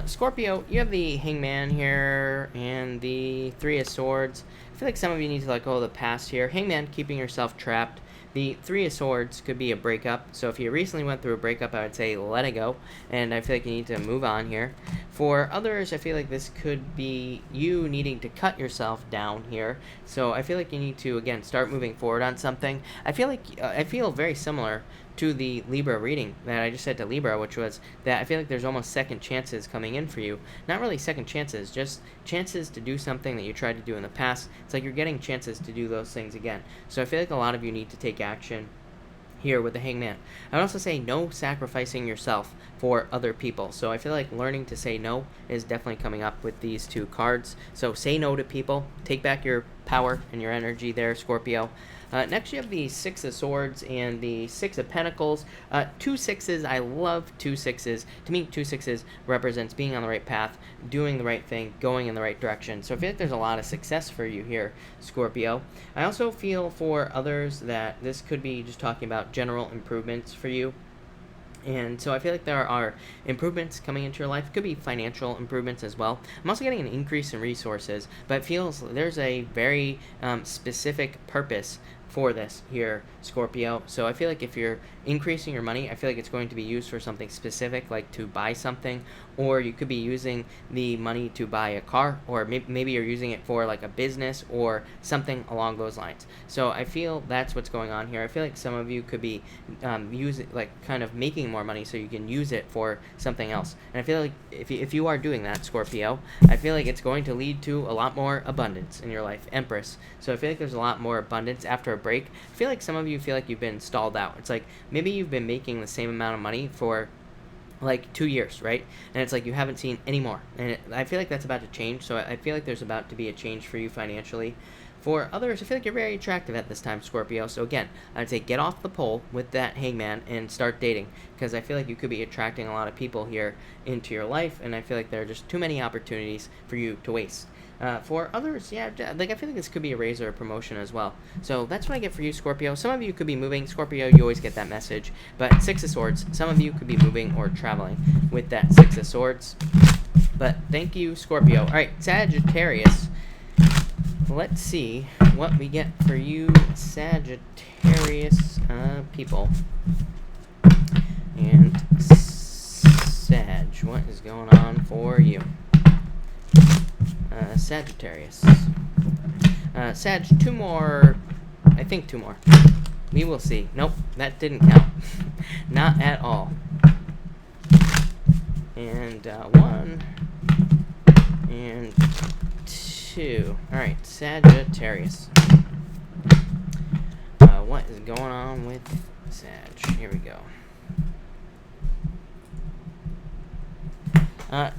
Scorpio, you have the Hangman here and the Three of Swords. I feel like some of you need to let go of the past here. Hangman, keeping yourself trapped. The Three of Swords could be a breakup. So if you recently went through a breakup, I would say let it go. And I feel like you need to move on here. For others, I feel like this could be you needing to cut yourself down here. So I feel like you need to, again, start moving forward on something. I feel very similar to the Libra reading that I just said to Libra, which was that I feel like there's almost second chances coming in for you. Not really second chances, just chances to do something that you tried to do in the past. It's like you're getting chances to do those things again. So I feel like a lot of you need to take action here with the Hangman. I would also say no sacrificing yourself for other people. So I feel like learning to say no is definitely coming up with these two cards. So say no to people. Take back your power and your energy there, Scorpio. Next, you have the Six of Swords and the Six of Pentacles. Two sixes. I love two sixes. To me, two sixes represents being on the right path, doing the right thing, going in the right direction. So I feel like there's a lot of success for you here, Scorpio. I also feel for others that this could be just talking about general improvements for you. And so I feel like there are improvements coming into your life. It could be financial improvements as well. I'm also getting an increase in resources, but it feels there's a very specific purpose for this here, Scorpio. So I feel like if you're increasing your money, I feel like it's going to be used for something specific, like to buy something, or you could be using the money to buy a car, or maybe you're using it for like a business or something along those lines. So I feel that's what's going on here. I feel like some of you could be using, like, kind of making more money so you can use it for something else. And I feel like if you are doing that, Scorpio, I feel like it's going to lead to a lot more abundance in your life, Empress. So I feel like there's a lot more abundance after a break. I feel like some of you feel like you've been stalled out. It's like maybe you've been making the same amount of money for like 2 years, right? And it's like you haven't seen any more. And I feel like that's about to change. So I feel like there's about to be a change for you financially. For others, I feel like you're very attractive at this time, Scorpio. So again, I'd say get off the pole with that hangman and start dating, because I feel like you could be attracting a lot of people here into your life, and I feel like there are just too many opportunities for you to waste. For others, yeah, like I feel like this could be a raise or a promotion as well. So that's what I get for you, Scorpio. Some of you could be moving. Scorpio, you always get that message. But Six of Swords, some of you could be moving or traveling with that Six of Swords. But thank you, Scorpio. All right, Sagittarius. Let's see what we get for you, Sagittarius people. And Sag, what is going on for you? Sagittarius. Sag, two more. I think two more. We will see. Nope, that didn't count. Not at all. And one. And two. Alright, Sagittarius. What is going on with Sag? Here we go.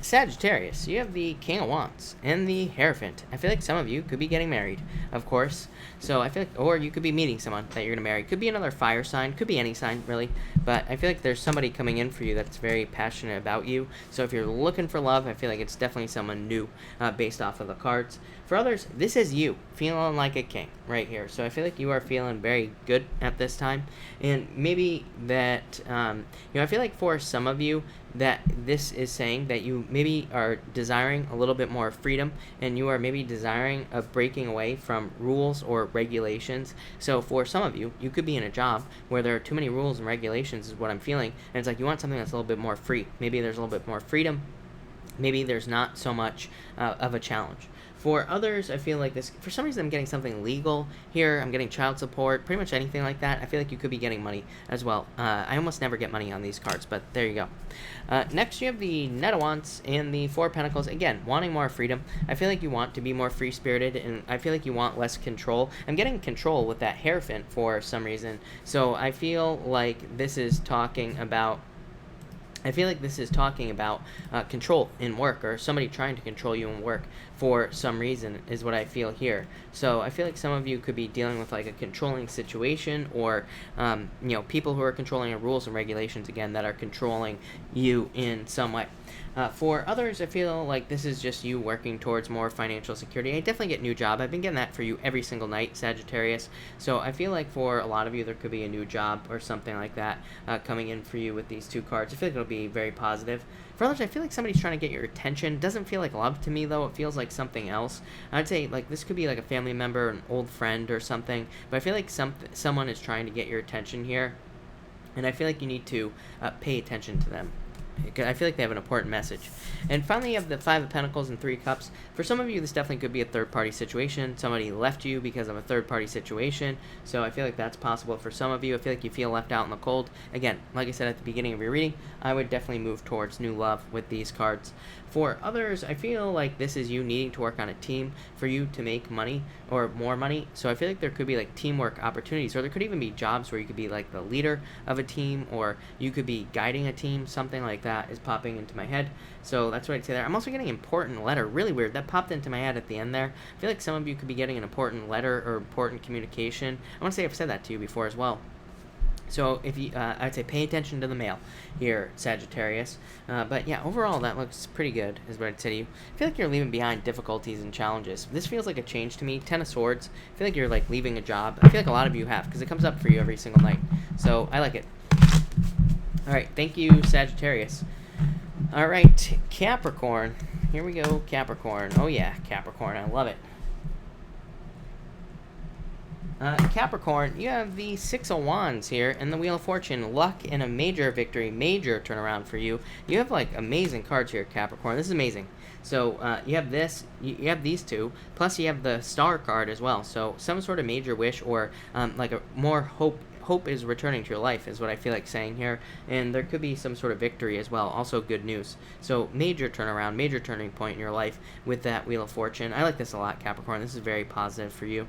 Sagittarius, you have the King of Wands and the Hierophant. I feel like some of you could be getting married, of course. So I feel like, or you could be meeting someone that you're going to marry. Could be another fire sign, could be any sign, really. But I feel like there's somebody coming in for you that's very passionate about you. So if you're looking for love, I feel like it's definitely someone new, based off of the cards. For others, this is you feeling like a king right here. So I feel like you are feeling very good at this time. And maybe that, I feel like for some of you, that this is saying that you maybe are desiring a little bit more freedom, and you are maybe desiring a breaking away from rules or regulations. So for some of you, you could be in a job where there are too many rules and regulations is what I'm feeling, and it's like you want something that's a little bit more free. Maybe there's a little bit more freedom. Maybe there's not so much of a challenge. For others, I feel like this, for some reason I'm getting something legal here. I'm getting child support, pretty much anything like that. I feel like you could be getting money as well. I almost never get money on these cards, but there you go. Next, you have the Knight of Wands and the Four of Pentacles. Again, wanting more freedom. I feel like you want to be more free-spirited, and I feel like you want less control. I'm getting control with that Hierophant for some reason. So I feel like this is talking about control in work, or somebody trying to control you in work for some reason is what I feel here. So I feel like some of you could be dealing with like a controlling situation, or people who are controlling your rules and regulations, again, that are controlling you in some way. For others, I feel like this is just you working towards more financial security. I definitely get new job. I've been getting that for you every single night, Sagittarius. So I feel like for a lot of you, there could be a new job or something like that coming in for you with these two cards. I feel like it'll be very positive. For others, I feel like somebody's trying to get your attention. Doesn't feel like love to me, though. It feels like something else. I'd say like this could be like a family member, an old friend or something. But I feel like someone is trying to get your attention here. And I feel like you need to pay attention to them. I feel like they have an important message. And finally, you have the Five of Pentacles and Three of Cups. For some of you, this definitely could be a third-party situation. Somebody left you because of a third-party situation. So I feel like that's possible for some of you. I feel like you feel left out in the cold. Again, like I said at the beginning of your reading, I would definitely move towards new love with these cards. For others, I feel like this is you needing to work on a team for you to make money or more money. So I feel like there could be like teamwork opportunities, or there could even be jobs where you could be like the leader of a team, or you could be guiding a team. Something like that is popping into my head. So that's what I'd say there. I'm also getting important letter. Really weird. That popped into my head at the end there. I feel like some of you could be getting an important letter or important communication. I want to say I've said that to you before as well. So if you, I'd say pay attention to the mail here, Sagittarius. But yeah, overall that looks pretty good, is what I'd say to you. I feel like you're leaving behind difficulties and challenges. This feels like a change to me. Ten of Swords. I feel like you're like leaving a job. I feel like a lot of you have, because it comes up for you every single night. So I like it. All right, thank you, Sagittarius. All right, Capricorn. Here we go, Capricorn. Oh yeah, Capricorn. I love it. Capricorn, you have the Six of Wands here and the Wheel of Fortune. Luck and a major victory, major turnaround for you. You have like amazing cards here, Capricorn. This is amazing. So you have this, you have these two, plus you have the Star card as well. So some sort of major wish or like a more hope is returning to your life is what I feel like saying here, and there could be some sort of victory as well, also good news. So major turnaround, major turning point in your life with that Wheel of Fortune. I like this a lot, Capricorn. This is very positive for you.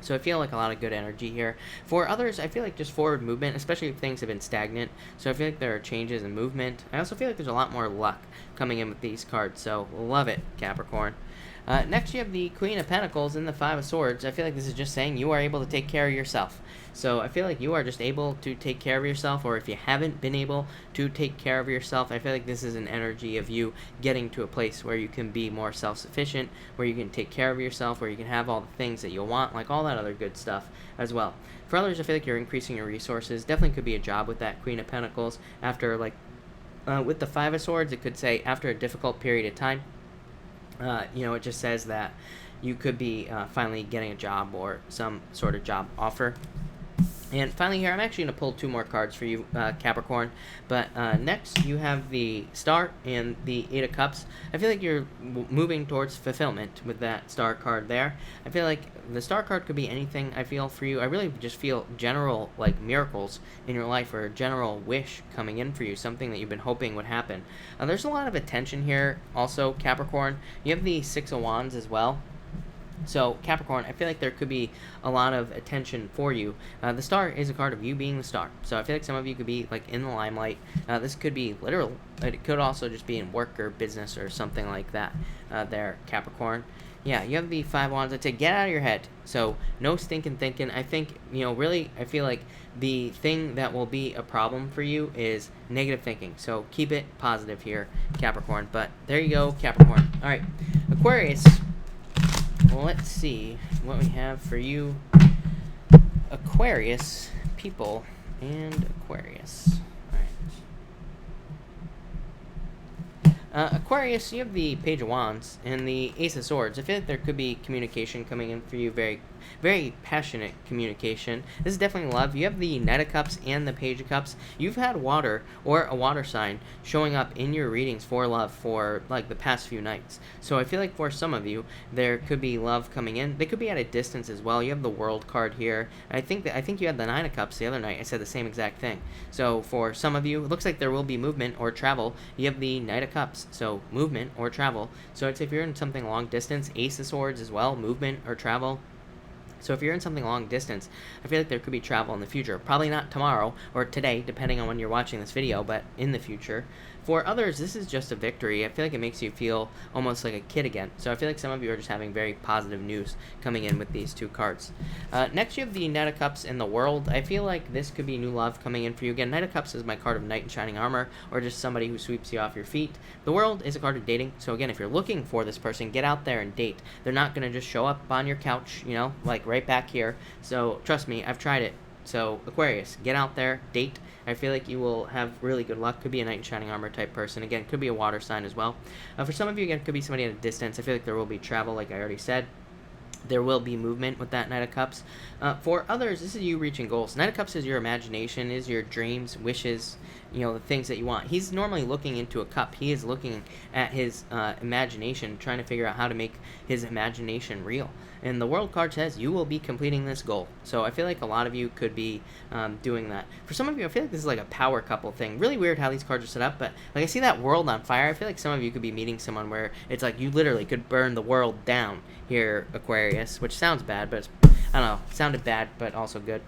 So I feel like a lot of good energy here. For others, I feel like just forward movement, especially if things have been stagnant. So I feel like there are changes in movement. I also feel like there's a lot more luck coming in with these cards. So love it, Capricorn. Next, you have the Queen of Pentacles and the Five of Swords. I feel like this is just saying you are able to take care of yourself. So I feel like you are just able to take care of yourself, or if you haven't been able to take care of yourself, I feel like this is an energy of you getting to a place where you can be more self-sufficient, where you can take care of yourself, where you can have all the things that you'll want, like all that other good stuff as well. For others, I feel like you're increasing your resources. Definitely could be a job with that Queen of Pentacles. After, like, with the Five of Swords, it could say after a difficult period of time. It just says that you could be finally getting a job or some sort of job offer. And finally here, I'm actually going to pull two more cards for you, Capricorn. But next, you have the Star and the Eight of Cups. I feel like you're moving towards fulfillment with that Star card there. I feel like the Star card could be anything, I feel, for you. I really just feel general, like, miracles in your life or a general wish coming in for you, something that you've been hoping would happen. There's a lot of attention here also, Capricorn. You have the Six of Wands as well. So, Capricorn, I feel like there could be a lot of attention for you. The Star is a card of you being the star. So, I feel like some of you could be, like, in the limelight. This could be literal. It could also just be in work or business or something like that there, Capricorn. Yeah, you have the Five Wands. I'd say get out of your head. So, no stinking thinking. I think, really, I feel like the thing that will be a problem for you is negative thinking. So, keep it positive here, Capricorn. But there you go, Capricorn. All right, Aquarius. Well, let's see what we have for you, Aquarius people and Aquarius. All right. Aquarius, you have the Page of Wands and the Ace of Swords. I feel like there could be communication coming in for you, very, very passionate communication. This is definitely love. You have the Knight of Cups and the Page of Cups. You've had water or a water sign showing up in your readings for love for like the past few nights. So I feel like for some of you, there could be love coming in. They could be at a distance as well. You have the World card here. I think you had the Nine of Cups the other night. I said the same exact thing. So for some of you, it looks like there will be movement or travel. You have the Knight of Cups. So movement or travel. So it's if you're in something long distance, Ace of Swords as well, movement or travel. So if you're in something long distance, I feel like there could be travel in the future. Probably not tomorrow or today, depending on when you're watching this video, but in the future. For others, this is just a victory. I feel like it makes you feel almost like a kid again. So I feel like some of you are just having very positive news coming in with these two cards. Next, you have the Knight of Cups in the World. I feel like this could be new love coming in for you. Again, Knight of Cups is my card of Knight in Shining Armor, or just somebody who sweeps you off your feet. The World is a card of dating. So again, if you're looking for this person, get out there and date. They're not going to just show up on your couch, like right back here. So trust me, I've tried it. So Aquarius, get out there, date. I feel like you will have really good luck. Could be a Knight in Shining Armor type person. Again, could be a water sign as well. For some of you, again, could be somebody at a distance. I feel like there will be travel, like I already said. There will be movement with that Knight of Cups. For others, this is you reaching goals. Knight of Cups is your imagination, is your dreams, wishes, the things that you want. He's normally looking into a cup. He is looking at his imagination, trying to figure out how to make his imagination real. And the World card says you will be completing this goal. So I feel like a lot of you could be doing that. For some of you, I feel like this is like a power couple thing. Really weird how these cards are set up, but like I see that world on fire. I feel like some of you could be meeting someone where it's like you literally could burn the world down here, Aquarius, which sounds bad, but it's, I don't know, it sounded bad, but also good.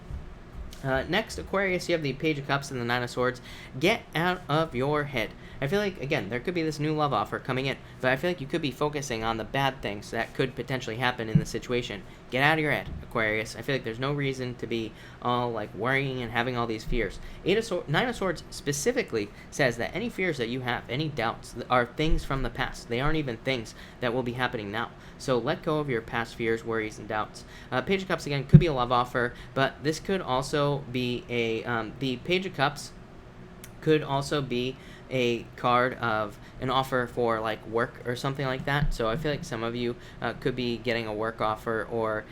Next, Aquarius, you have the Page of Cups and the Nine of Swords. Get out of your head. I feel like, again, there could be this new love offer coming in, but I feel like you could be focusing on the bad things that could potentially happen in the situation. Get out of your head, Aquarius. I feel like there's no reason to be all, like, worrying and having all these fears. Nine of Swords specifically says that any fears that you have, any doubts, are things from the past. They aren't even things that will be happening now. So let go of your past fears, worries, and doubts. Page of Cups, again, could be a love offer, but this could also be the Page of Cups could also be a card of an offer for like work or something like that. So I feel like some of you could be getting a work offer or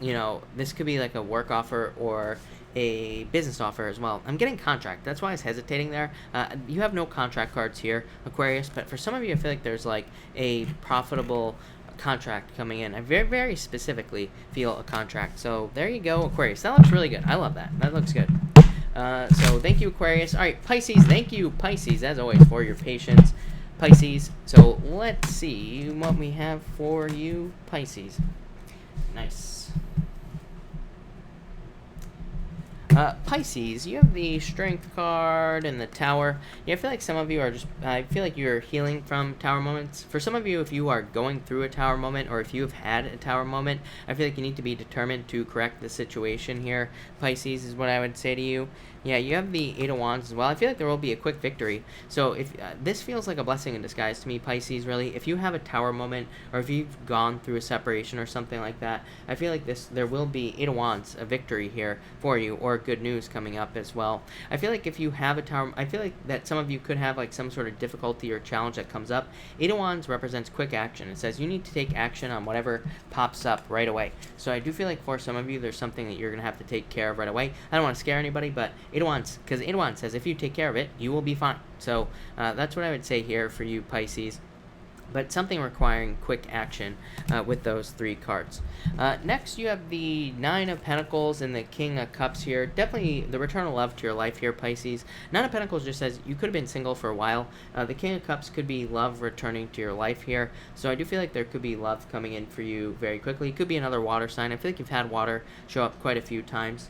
you know, this could be like a work offer or a business offer as well. I'm getting contract. That's why I was hesitating there. You have no contract cards here, Aquarius, but for some of you, I feel like there's like a profitable contract coming in. I very, very specifically feel a contract. So there you go, Aquarius. That looks really good. I love that. That looks good. So thank you, Aquarius. All right, Pisces. Thank you, Pisces, as always, for your patience, Pisces. So let's see what we have for you, Pisces. Nice. Pisces, you have the Strength card and the Tower. Yeah, I feel like some of you are just, I feel like you're healing from Tower moments. For some of you, if you are going through a Tower moment, or if you have had a Tower moment, I feel like you need to be determined to correct the situation here, Pisces, is what I would say to you. Yeah, you have the Eight of Wands as well. I feel like there will be a quick victory. So if this feels like a blessing in disguise to me, Pisces, really. If you have a Tower moment, or if you've gone through a separation or something like that, I feel like there will be Eight of Wands, a victory here for you, or good news coming up as well. I feel like if you have a Tower, I feel like that some of you could have like some sort of difficulty or challenge that comes up. Eight of Wands represents quick action. It says you need to take action on whatever pops up right away. So I do feel like for some of you, there's something that you're going to have to take care of right away. I don't want to scare anybody, but Eight of Wands, because Eight of Wands says if you take care of it, you will be fine. So that's what I would say here for you, Pisces. But something requiring quick action with those three cards. Next, you have the Nine of Pentacles and the King of Cups here. Definitely the return of love to your life here, Pisces. Nine of Pentacles just says you could have been single for a while. The King of Cups could be love returning to your life here. So I do feel like there could be love coming in for you very quickly. It could be another water sign. I feel like you've had water show up quite a few times.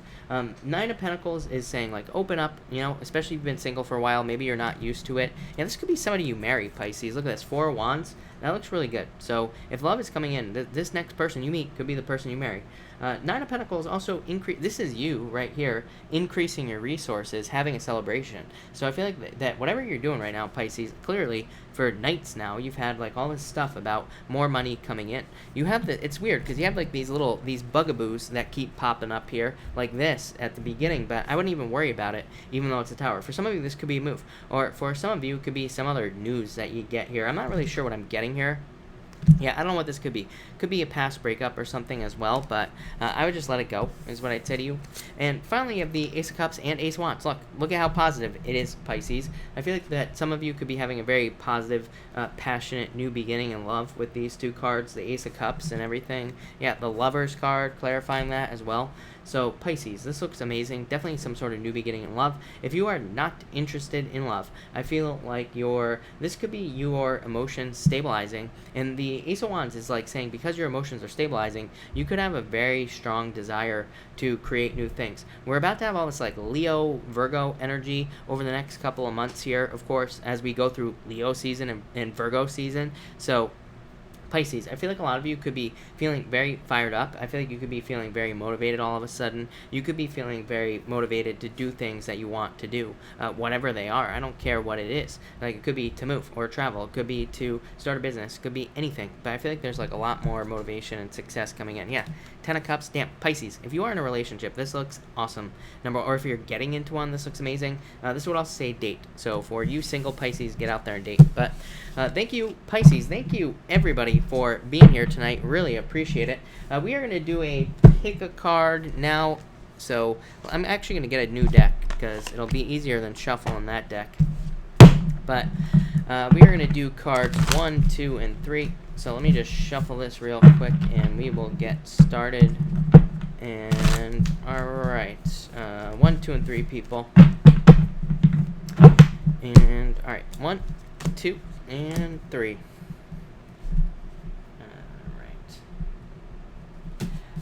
Nine of Pentacles is saying like open up, you know, especially if you've been single for a while. Maybe you're not used to it. Yeah, this could be somebody you marry, Pisces. Look at this, Four of Wands. That looks really good. So if love is coming in, this next person you meet could be the person you marry. Nine of Pentacles also increase. This is you right here, increasing your resources, having a celebration. So I feel like that whatever you're doing right now, Pisces, clearly for nights now, you've had like all this stuff about more money coming in. You have it's weird because you have like these bugaboos that keep popping up here like this at the beginning, but I wouldn't even worry about it, even though it's a tower. For some of you, this could be a move, or for some of you, it could be some other news that you get here. I'm not really sure what I'm getting here. Yeah, I don't know what this could be. Could be a past breakup or something as well, but I would just let it go, is what I'd say to you. And finally, you have the Ace of Cups and Ace of Wands. Look at how positive it is, Pisces. I feel like that some of you could be having a very positive, passionate new beginning in love with these two cards, the Ace of Cups and everything. Yeah, the Lovers card, clarifying that as well. So, Pisces, this looks amazing. Definitely some sort of new beginning in love. If you are not interested in love, I feel like this could be your emotions stabilizing. And the Ace of Wands is like saying because your emotions are stabilizing, you could have a very strong desire to create new things. We're about to have all this like Leo, Virgo energy over the next couple of months here, of course, as we go through Leo season and Virgo season. So, Pisces, I feel like a lot of you could be feeling very fired up. I feel like you could be feeling very motivated all of a sudden. You could be feeling very motivated to do things that you want to do, whatever they are. I don't care what it is. Like, it could be to move or travel. It could be to start a business. It could be anything. But I feel like there's like a lot more motivation and success coming in. Yeah, Ten of Cups. Damn, Pisces, if you are in a relationship, this looks awesome. Or if you're getting into one, this looks amazing. This would also say date. So for you single Pisces, get out there and date. But thank you, Pisces. Thank you, everybody, for being here tonight. Really appreciate it. We are going to do a pick a card now. So I'm actually going to get a new deck because it'll be easier than shuffling that deck. But we are going to do cards 1, 2, and 3. So let me just shuffle this real quick and we will get started. And alright, 1, 2, and 3 people. And alright, 1, 2, and 3.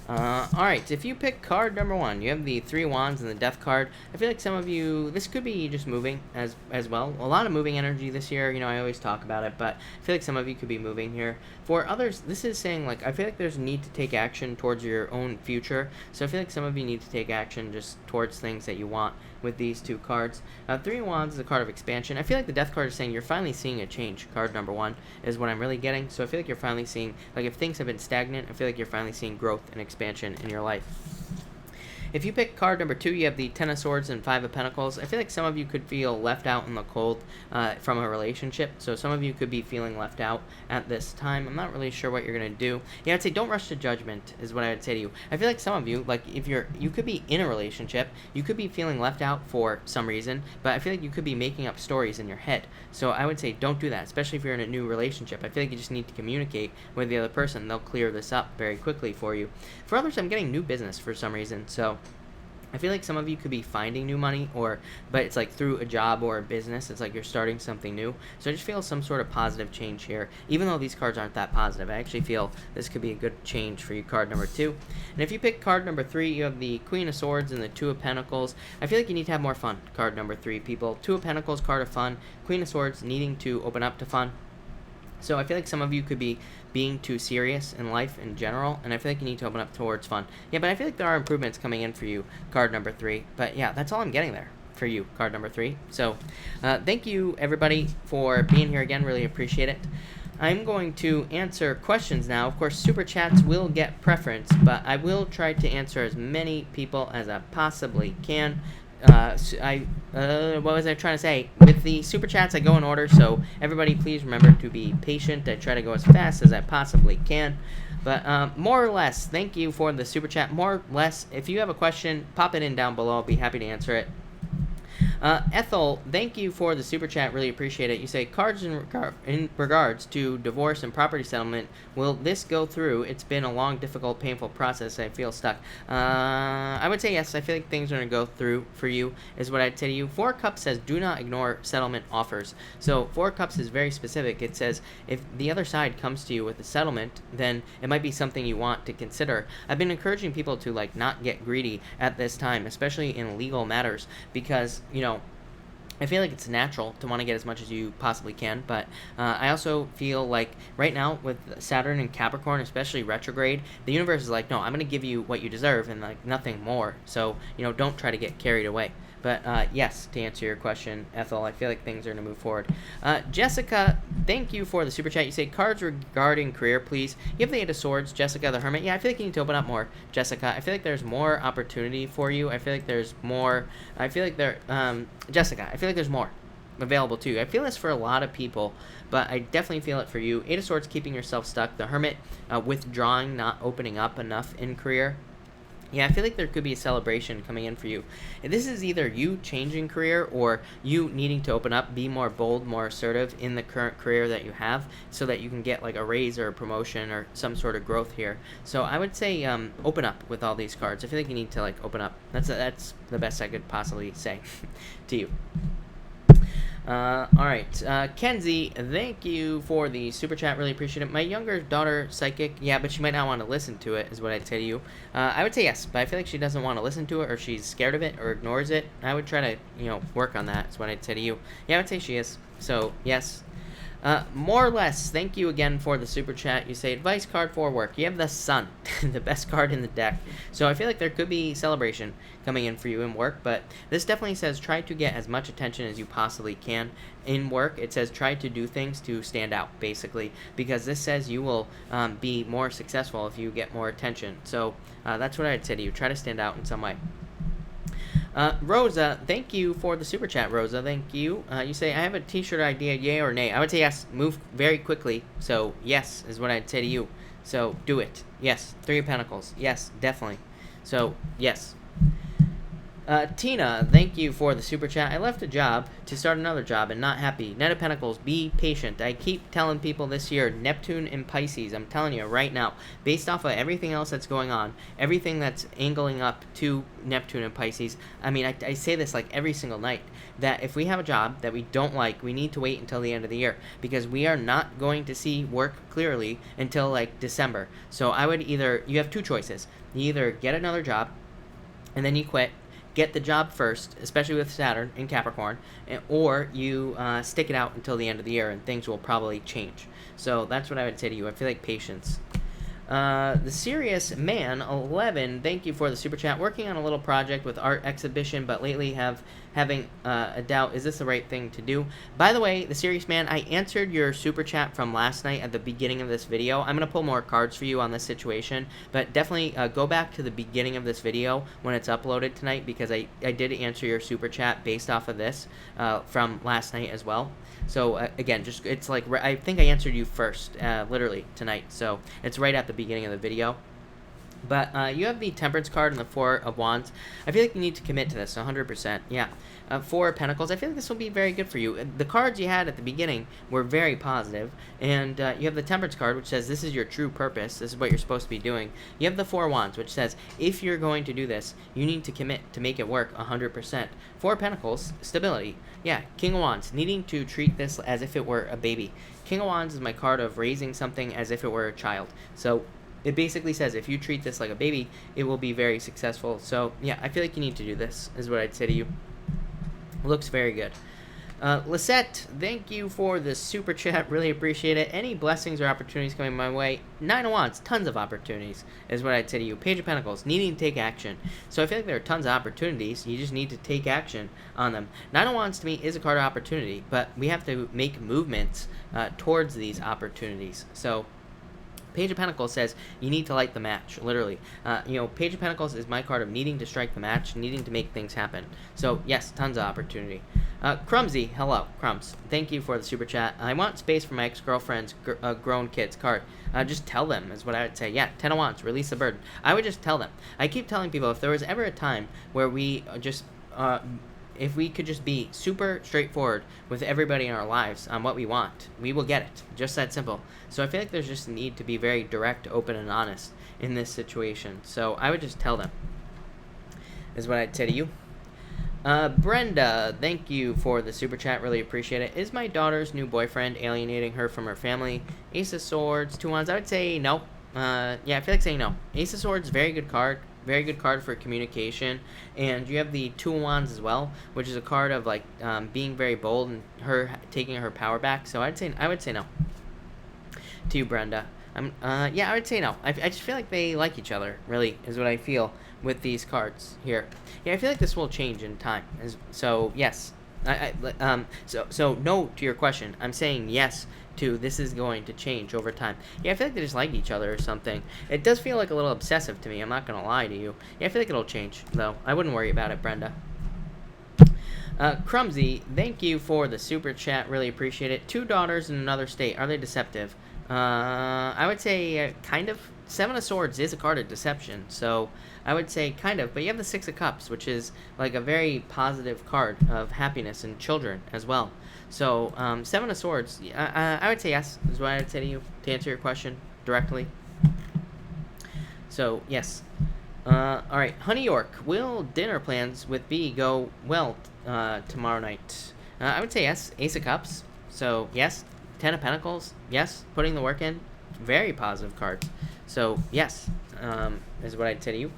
Alright, if you pick card number 1, you have the 3 Wands and the Death card. I feel like some of you, this could be just moving as well. A lot of moving energy this year, you know, I always talk about it, but I feel like some of you could be moving here. For others, this is saying, like, I feel like there's a need to take action towards your own future. So I feel like some of you need to take action just towards things that you want with these 2 cards. 3 Wands is a card of expansion. I feel like the Death card is saying you're finally seeing a change. Card number 1 is what I'm really getting. So I feel like you're finally seeing, like, if things have been stagnant, I feel like you're finally seeing growth and expansion in your life. If you pick card number 2, you have the Ten of Swords and Five of Pentacles. I feel like some of you could feel left out in the cold from a relationship. So some of you could be feeling left out at this time. I'm not really sure what you're going to do. Yeah, I'd say don't rush to judgment is what I would say to you. I feel like some of you, like if you could be in a relationship, you could be feeling left out for some reason, but I feel like you could be making up stories in your head. So I would say don't do that, especially if you're in a new relationship. I feel like you just need to communicate with the other person. They'll clear this up very quickly for you. For others, I'm getting new business for some reason. So I feel like some of you could be finding new money, but it's like through a job or a business. It's like you're starting something new. So I just feel some sort of positive change here. Even though these cards aren't that positive, I actually feel this could be a good change for you, card number 2. And if you pick card number 3, you have the Queen of Swords and the Two of Pentacles. I feel like you need to have more fun, card number 3, people. Two of Pentacles, card of fun. Queen of Swords, needing to open up to fun. So I feel like some of you could be being too serious in life in general, and I feel like you need to open up towards fun. Yeah, but I feel like there are improvements coming in for you, card number 3. But yeah, that's all I'm getting there for you, card number 3. So thank you, everybody, for being here again. Really appreciate it. I'm going to answer questions now. Of course, super chats will get preference, but I will try to answer as many people as I possibly can. What was I trying to say? With the super chats, I go in order, so everybody please remember to be patient. I try to go as fast as I possibly can. But more or less, thank you for the super chat. More or less, if you have a question, pop it in down below. I'll be happy to answer it. Ethel, thank you for the super chat. Really appreciate it. You say, cards in regards to divorce and property settlement, will this go through? It's been a long, difficult, painful process. I feel stuck. I would say yes. I feel like things are going to go through for you, is what I'd say to you. Four of Cups says, do not ignore settlement offers. So Four of Cups is very specific. It says, if the other side comes to you with a settlement, then it might be something you want to consider. I've been encouraging people to like not get greedy at this time, especially in legal matters, because I feel like it's natural to want to get as much as you possibly can, but I also feel like right now with Saturn and Capricorn, especially retrograde, the universe is like, no, I'm going to give you what you deserve and like nothing more. So, don't try to get carried away. But yes, to answer your question, Ethel, I feel like things are going to move forward. Jessica, thank you for the super chat. You say, cards regarding career, please. You have the Eight of Swords, Jessica the Hermit. Yeah, I feel like you need to open up more, Jessica. I feel like there's more opportunity for you. I feel like there's more. Jessica, I feel like there's more available to you. I feel this for a lot of people, but I definitely feel it for you. Eight of Swords, keeping yourself stuck. The Hermit, withdrawing, not opening up enough in career. Yeah, I feel like there could be a celebration coming in for you. This is either you changing career or you needing to open up, be more bold, more assertive in the current career that you have so that you can get like a raise or a promotion or some sort of growth here. So I would say open up with all these cards. I feel like you need to like open up. That's the best I could possibly say to you. Alright, Kenzie, thank you for the super chat, really appreciate it. My younger daughter, psychic, yeah, but she might not want to listen to it, is what I'd say to you. I would say yes, but I feel like she doesn't want to listen to it, or she's scared of it, or ignores it. I would try to, work on that, is what I'd say to you. Yeah, I would say she is, so yes. More or less, thank you again for the super chat. You say, advice card for work. You have the Sun, the best card in the deck. So I feel like there could be celebration coming in for you in work, but this definitely says try to get as much attention as you possibly can in work. It says try to do things to stand out, basically, because this says you will be more successful if you get more attention. So that's what I'd say to you. Try to stand out in some way. Rosa, thank you for the super chat, Rosa. Thank you. You say, I have a t-shirt idea, yay or nay? I would say yes. Move very quickly. So, yes is what I'd say to you. So, do it. Yes. Three of Pentacles. Yes, definitely. So, yes. Tina, thank you for the super chat. I left a job to start another job and not happy. Knight of Pentacles, be patient. I keep telling people this year, Neptune and Pisces, I'm telling you right now, based off of everything else that's going on, everything that's angling up to Neptune and Pisces, I mean, I say this like every single night, that if we have a job that we don't like, we need to wait until the end of the year, because we are not going to see work clearly until like December. So I would you have two choices. You either get another job and then you quit, get the job first, especially with Saturn in Capricorn, or you stick it out until the end of the year and things will probably change. So that's what I would say to you. I feel like patience. The Serious Man 11, thank you for the super chat. Working on a little project with art exhibition, but lately having a doubt, is this the right thing to do? By the way, the Serious Man, I answered your super chat from last night at the beginning of this video. I'm going to pull more cards for you on this situation, but definitely go back to the beginning of this video when it's uploaded tonight, because I did answer your super chat based off of this from last night as well. So again, just it's like I think I answered you first, literally tonight. So it's right at the beginning of the video. But you have the Temperance card and the Four of Wands. I feel like you need to commit to this 100%. Yeah. Four of Pentacles. I feel like this will be very good for you. The cards you had at the beginning were very positive. And you have the Temperance card, which says this is your true purpose. This is what you're supposed to be doing. You have the Four of Wands, which says if you're going to do this, you need to commit to make it work 100%. Four of Pentacles, stability. Yeah, King of Wands, needing to treat this as if it were a baby. King of Wands is my card of raising something as if it were a child. So it basically says if you treat this like a baby, it will be very successful. So yeah, I feel like you need to do this, is what I'd say to you. Looks very good. Lisette, thank you for the super chat. Really appreciate it. Any blessings or opportunities coming my way? Nine of Wands, tons of opportunities, is what I'd say to you. Page of Pentacles, needing to take action. So I feel like there are tons of opportunities. You just need to take action on them. Nine of Wands to me is a card of opportunity, but we have to make movements towards these opportunities. So Page of Pentacles says you need to light the match, literally. Page of Pentacles is my card of needing to strike the match, needing to make things happen. So, yes, tons of opportunity. Crumsy, hello, Crumbs. Thank you for the super chat. I want space for my ex-girlfriend's grown kids card. Just tell them, is what I would say. Yeah, 10 of Wands, release the burden. I would just tell them. I keep telling people, if there was ever a time where we just if we could just be super straightforward with everybody in our lives on what we want, we will get it. Just that simple. So I feel like there's just a need to be very direct, open, and honest in this situation. So I would just tell them, is what I'd say to you. Brenda, thank you for the super chat. Really appreciate it. Is my daughter's new boyfriend alienating her from her family? Ace of Swords, 2 Wands. I would say no. Yeah, I feel like saying no. Ace of Swords, very good card. Very good card for communication. And you have the Two of Wands as well, which is a card of like being very bold and her taking her power back. So I would say no to you, Brenda. Yeah, I would say no. I just feel like they like each other, really, is what I feel with these cards here. Yeah, I feel like this will change in time. So yes, so no to your question. I'm saying yes to this is going to change over time. Yeah, I feel like they just like each other or something. It does feel like a little obsessive to me. I'm not gonna lie to you. Yeah, I feel like it'll change though. I wouldn't worry about it, Brenda. Crumsy, thank you for the super chat. Really appreciate it. 2 daughters in another state. Are they deceptive? I would say kind of. 7 of Swords is a card of deception, so I would say kind of. But you have the 6 of Cups, which is like a very positive card of happiness and children as well. So 7 of Swords, I would say yes, is what I would say to you, to answer your question directly. So yes. Alright, Honey York, will dinner plans with B go well tomorrow night? I would say yes. Ace of Cups, so yes. 10 of Pentacles, yes. Putting the work in, very positive cards. So yes, is what I'd say to you.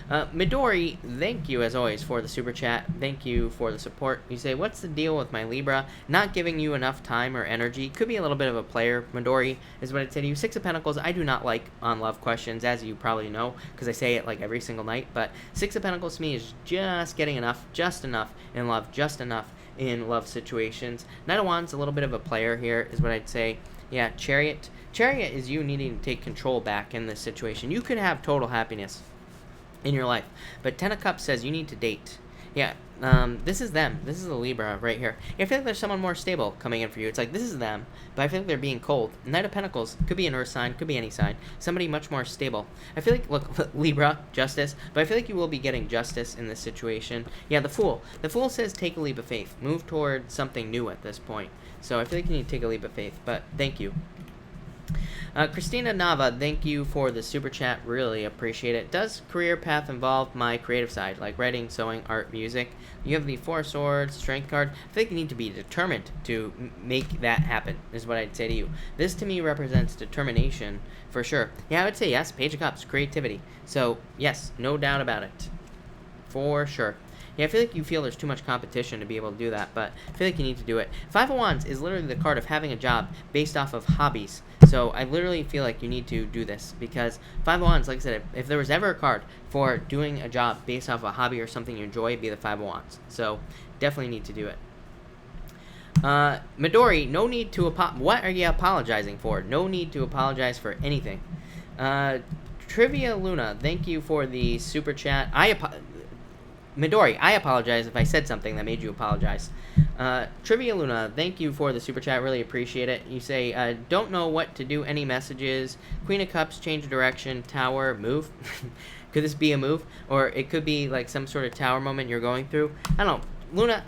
Midori, thank you as always for the super chat. Thank you for the support. You say, what's the deal with my Libra not giving you enough time or energy? Could be a little bit of a player. Midori is what I'd say to you. 6 of Pentacles, I do not like on love questions, as you probably know, because I say it like every single night. But 6 of Pentacles to me is just getting enough, just enough in love, just enough in love situations. Knight of Wands, a little bit of a player here, is what I'd say. Yeah, Chariot. Chariot is you needing to take control back in this situation. You could have total happiness in your life, but 10 of Cups says you need to date. Yeah, this is them. This is the Libra right here. Yeah, I feel like there's someone more stable coming in for you. It's like, this is them, but I feel like they're being cold. Knight of Pentacles could be an earth sign, could be any sign. Somebody much more stable. I feel like, look, Libra, justice, but I feel like you will be getting justice in this situation. Yeah, the Fool. The Fool says take a leap of faith. Move toward something new at this point. So I feel like you need to take a leap of faith, but thank you. Christina Nava, thank you for the super chat. Really appreciate it. Does career path involve my creative side, like writing, sewing, art, music? You have the 4 of Swords, Strength card. I think you need to be determined to make that happen, is what I'd say to you. This to me represents determination for sure. Yeah, I would say yes. Page of Cups, creativity. So yes, no doubt about it. For sure. Yeah, I feel like you feel there's too much competition to be able to do that, but I feel like you need to do it. Five of Wands is literally the card of having a job based off of hobbies. So I literally feel like you need to do this, because Five of Wands, like I said, if there was ever a card for doing a job based off a hobby or something you enjoy, it'd be the Five of Wands. So definitely need to do it. Midori, no need to what are you apologizing for? No need to apologize for anything. Trivia Luna, thank you for the super chat. Midori, I apologize if I said something that made you apologize. Trivia Luna, thank you for the super chat. Really appreciate it. You say, don't know what to do. Any messages? Queen of Cups, change direction. Tower, move. Could this be a move? Or it could be like some sort of tower moment you're going through. I don't know. Luna,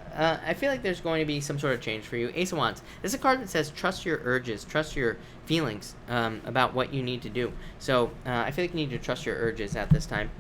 I feel like there's going to be some sort of change for you. Ace of Wands. This is a card that says trust your urges, trust your feelings about what you need to do. So I feel like you need to trust your urges at this time.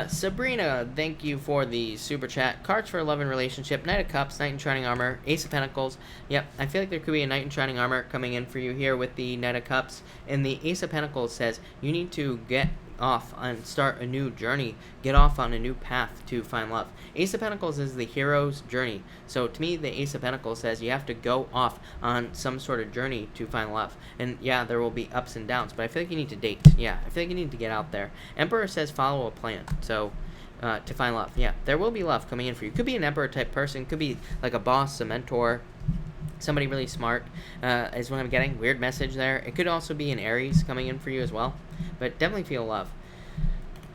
Sabrina, thank you for the super chat. Cards for love and relationship. Knight of Cups, Knight in Shining Armor, Ace of Pentacles. Yep, I feel like there could be a Knight in Shining Armor coming in for you here with the Knight of Cups. And the Ace of Pentacles says you need to get off and start a new journey, get off on a new path to find love. Ace of Pentacles is the hero's journey, so to me the Ace of Pentacles says you have to go off on some sort of journey to find love. And yeah, there will be ups and downs, but I feel like you need to date. Yeah, I feel like you need to get out there. Emperor says follow a plan, so to find love. Yeah, there will be love coming in for you. Could be an Emperor type person, could be like a boss, a mentor, somebody really smart, is what I'm getting. Weird message there. It could also be an Aries coming in for you as well, but definitely feel love.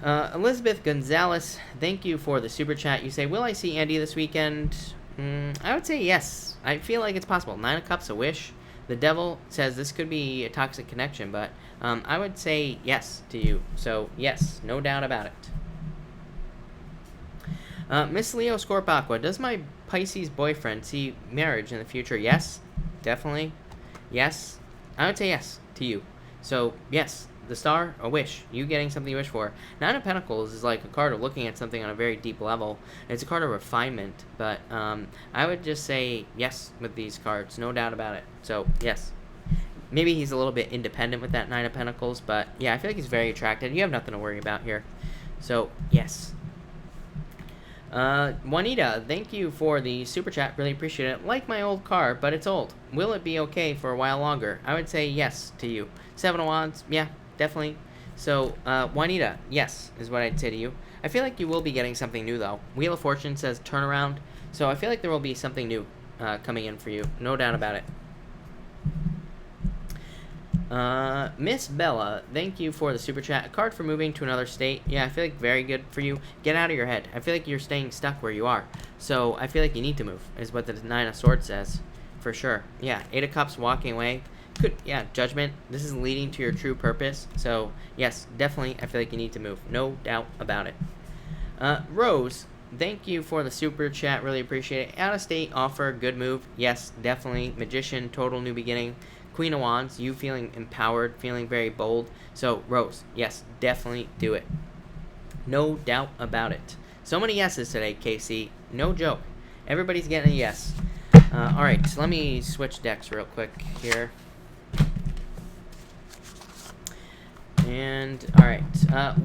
Elizabeth Gonzalez, thank you for the super chat. You say, will I see Andy this weekend? I would say yes. I feel like it's possible. Nine of Cups, a wish. The Devil says this could be a toxic connection, but I would say yes to you. So yes, no doubt about it. Miss Leo Scorp Aqua, does my Pisces boyfriend see marriage in the future? Yes, definitely. Yes, I would say yes to you. So yes, the star, a wish, you getting something you wish for. Nine of Pentacles is like a card of looking at something on a very deep level. It's a card of refinement, but I would just say yes with these cards, no doubt about it. So yes. Maybe he's a little bit independent with that Nine of Pentacles, but yeah, I feel like he's very attracted. You have nothing to worry about here. So yes. Juanita, thank you for the super chat. Really appreciate it. Like my old car, but it's old. Will it be okay for a while longer? I would say yes to you. Seven of Wands, yeah, definitely. So, Juanita, yes, is what I'd say to you. I feel like you will be getting something new, though. Wheel of Fortune says turnaround. So I feel like there will be something new coming in for you. No doubt about it. Miss Bella, thank you for the super chat. A card for moving to another state. Yeah, I feel like very good for you. Get out of your head. I feel like you're staying stuck where you are. So I feel like you need to move, is what the Nine of Swords says. For sure. Yeah, Eight of Cups, walking away. Yeah, Judgment. This is leading to your true purpose. So, yes, definitely, I feel like you need to move. No doubt about it. Rose, thank you for the super chat. Really appreciate it. Out of state offer, good move. Yes, definitely. Magician, total new beginning. Queen of Wands, you feeling empowered, feeling very bold. So, Rose, yes, definitely do it. No doubt about it. So many yeses today, Casey. No joke. Everybody's getting a yes. Alright, so let me switch decks real quick here. And, alright,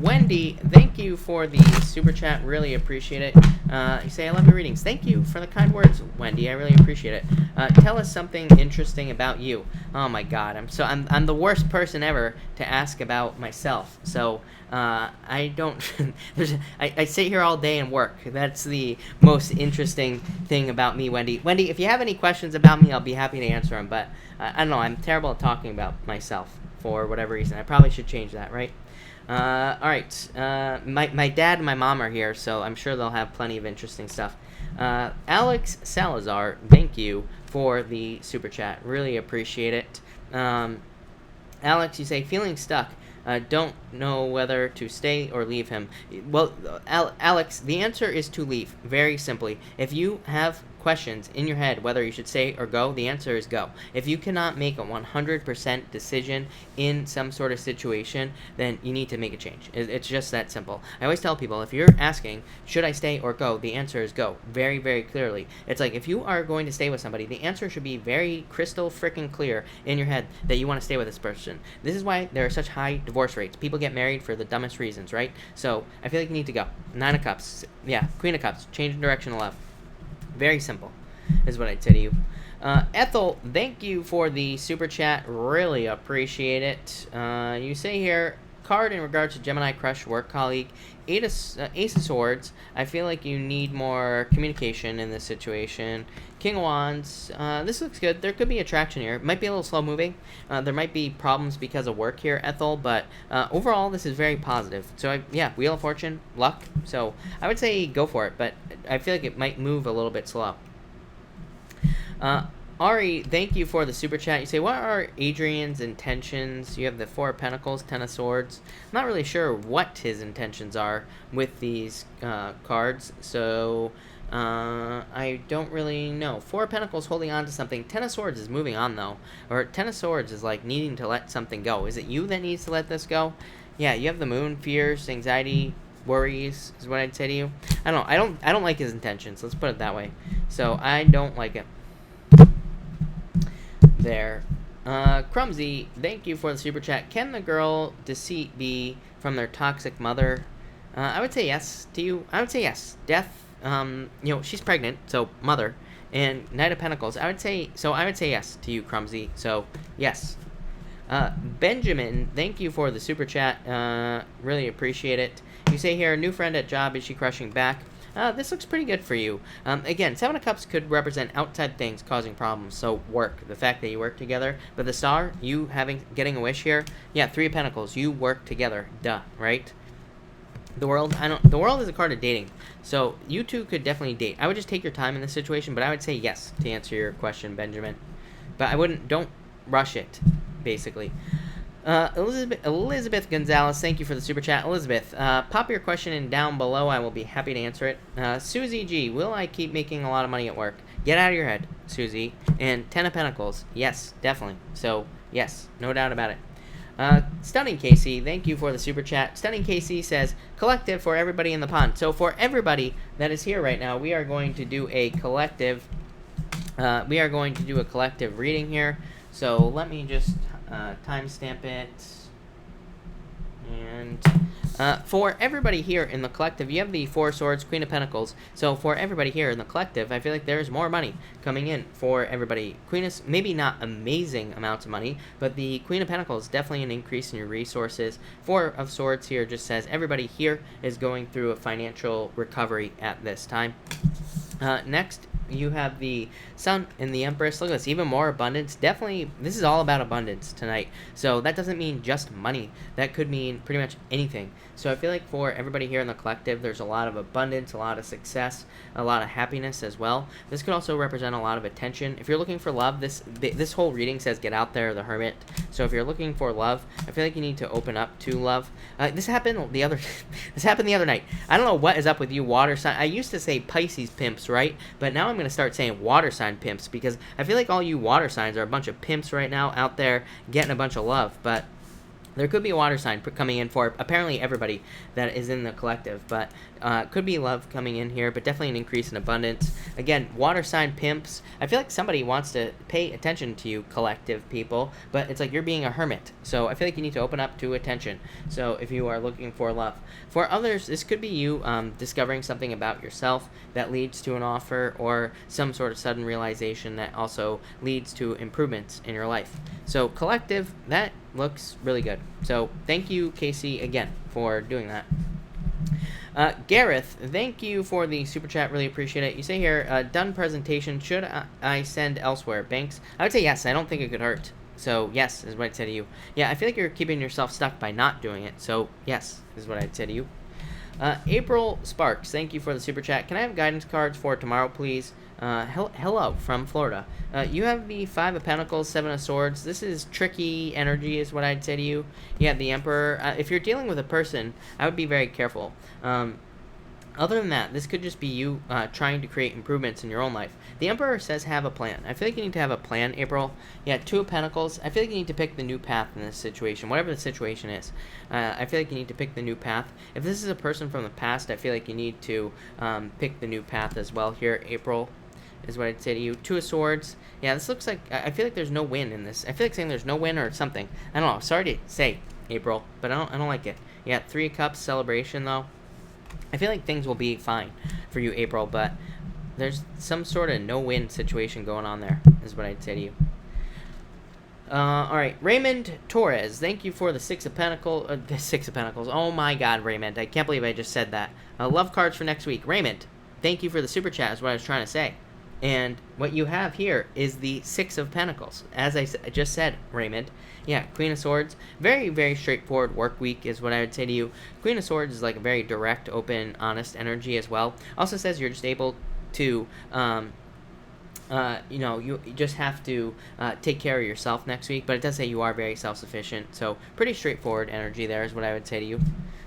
Wendy, thank you for the super chat, really appreciate it. You say, I love your readings. Thank you for the kind words, Wendy, I really appreciate it. Tell us something interesting about you. Oh my god, I'm the worst person ever to ask about myself. So, I don't, I sit here all day and work. That's the most interesting thing about me, Wendy. Wendy, if you have any questions about me, I'll be happy to answer them, but I don't know, I'm terrible at talking about myself. For whatever reason. I probably should change that, right? Alright. My dad and my mom are here, so I'm sure they'll have plenty of interesting stuff. Alex Salazar, thank you for the super chat. Really appreciate it. Alex, you say, feeling stuck. Don't know whether to stay or leave him. Well, Alex, the answer is to leave, very simply. If you have questions in your head whether you should stay or go, the answer is go. If you cannot make a 100% decision in some sort of situation, then you need to make a change. It's just that simple. I always tell people, if you're asking, should I stay or go, the answer is go, very, very clearly. It's like, if you are going to stay with somebody, the answer should be very crystal freaking clear in your head that you want to stay with this person. This is why there are such high divorce rates. People get married for the dumbest reasons, right? So I feel like you need to go. 9 of Cups. Yeah, Queen of Cups. Change the direction of love. Very simple is what I'd say to you. Ethel, thank you for the super chat. Really appreciate it. You say here, card in regards to Gemini crush, work colleague, Ace of Swords. I feel like you need more communication in this situation. King of Wands. This looks good. There could be attraction here. Might be a little slow moving. There might be problems because of work here, Ethel, but overall this is very positive. So yeah, Wheel of Fortune, luck. So I would say go for it, but I feel like it might move a little bit slow. Ari, thank you for the super chat. You say, what are Adrian's intentions? You have the 4 of Pentacles, 10 of Swords. I'm not really sure what his intentions are with these cards, so I don't really know. 4 of Pentacles holding on to something. 10 of Swords is moving on, though. Or 10 of Swords is like needing to let something go. Is it you that needs to let this go? Yeah, you have the Moon, fears, anxiety, worries is what I'd say to you. I don't like his intentions. Let's put it that way. So I don't like it. There. Crumsy, thank you for the super chat. Can the girl deceit be from their toxic mother? I would say yes to you. I would say yes. Death, you know, she's pregnant, so mother. And Knight of Pentacles, I would say yes to you, Crumsy. So, yes. Benjamin, thank you for the super chat. Really appreciate it. You say here, new friend at job, is she crushing back? This looks pretty good for you. Again, 7 of Cups could represent outside things causing problems. So work, the fact that you work together. But the Star, you getting a wish here. Yeah, 3 of Pentacles, you work together. Duh, right? The World, the World is a card of dating. So you two could definitely date. I would just take your time in this situation, but I would say yes to answer your question, Benjamin. But don't rush it, basically. Elizabeth Gonzalez, thank you for the super chat. Elizabeth, pop your question in down below. I will be happy to answer it. Susie G, will I keep making a lot of money at work? Get out of your head, Susie. And 10 of Pentacles, yes, definitely. So, yes, no doubt about it. Stunning Casey, thank you for the super chat. Stunning Casey says, collective for everybody in the pond. So for everybody that is here right now, we are going to do a collective. Reading here. So let me just timestamp it. And for everybody here in the collective, you have the 4 of Swords, Queen of Pentacles. So for everybody here in the collective, I feel like there's more money coming in for everybody. Queen is maybe not amazing amounts of money, but the Queen of Pentacles is definitely an increase in your resources. 4 of Swords here just says everybody here is going through a financial recovery at this time. Next, you have the Sun and the Empress. Look at this, even more abundance. Definitely, this is all about abundance tonight. So that doesn't mean just money. That could mean pretty much anything. So I feel like for everybody here in the collective, there's a lot of abundance, a lot of success, a lot of happiness as well. This could also represent a lot of attention. If you're looking for love, this whole reading says get out there, the Hermit. So if you're looking for love, I feel like you need to open up to love. This happened the other night. I don't know what is up with you water sign. I used to say Pisces pimps, right? But now I'm going to start saying water sign pimps, because I feel like all you water signs are a bunch of pimps right now out there getting a bunch of love. But there could be a water sign coming in for apparently everybody that is in the collective, but could be love coming in here, but definitely an increase in abundance. Again, water sign pimps. I feel like somebody wants to pay attention to you, collective people, but it's like you're being a hermit. So I feel like you need to open up to attention. So if you are looking for love. For others, this could be you discovering something about yourself that leads to an offer, or some sort of sudden realization that also leads to improvements in your life. So collective, that looks really good. So thank you, Casey, again for doing that. Gareth, thank you for the super chat. Really appreciate it. You say here, done presentation. Should I send elsewhere? Banks? I would say yes. I don't think it could hurt. So yes is what I'd say to you. Yeah, I feel like you're keeping yourself stuck by not doing it. So yes is what I'd say to you. April Sparks, thank you for the super chat. Can I have guidance cards for tomorrow, please? Hello from Florida. You have the 5 of Pentacles, 7 of Swords. This is tricky energy is what I'd say to you. You have the Emperor. If you're dealing with a person, I would be very careful. Other than that, this could just be you trying to create improvements in your own life. The Emperor says have a plan. I feel like you need to have a plan, April. Yeah, Two of Pentacles. I feel like you need to pick the new path in this situation, whatever the situation is. I feel like you need to pick the new path. If this is a person from the past, I feel like you need to pick the new path as well here, April, is what I'd say to you. Two of Swords. Yeah, this looks like, I feel like there's no win in this. I feel like saying there's no win or something. I don't know. Sorry to say, April, but I don't like it. Yeah, Three of Cups, celebration, though. I feel like things will be fine for you, April, but there's some sort of no-win situation going on there, is what I'd say to you. All right, Raymond Torres, thank you for the Six of Pentacles. The Six of Pentacles. Oh my God, Raymond, I can't believe I just said that. Love cards for next week. Raymond, thank you for the super chat, is what I was trying to say. And what you have here is the Six of Pentacles. As I just said, Raymond. Yeah, Queen of Swords. Very, very straightforward work week is what I would say to you. Queen of Swords is like a very direct, open, honest energy as well. Also says you're just able to, you know, you just have to take care of yourself next week. But it does say you are very self-sufficient. So pretty straightforward energy there is what I would say to you.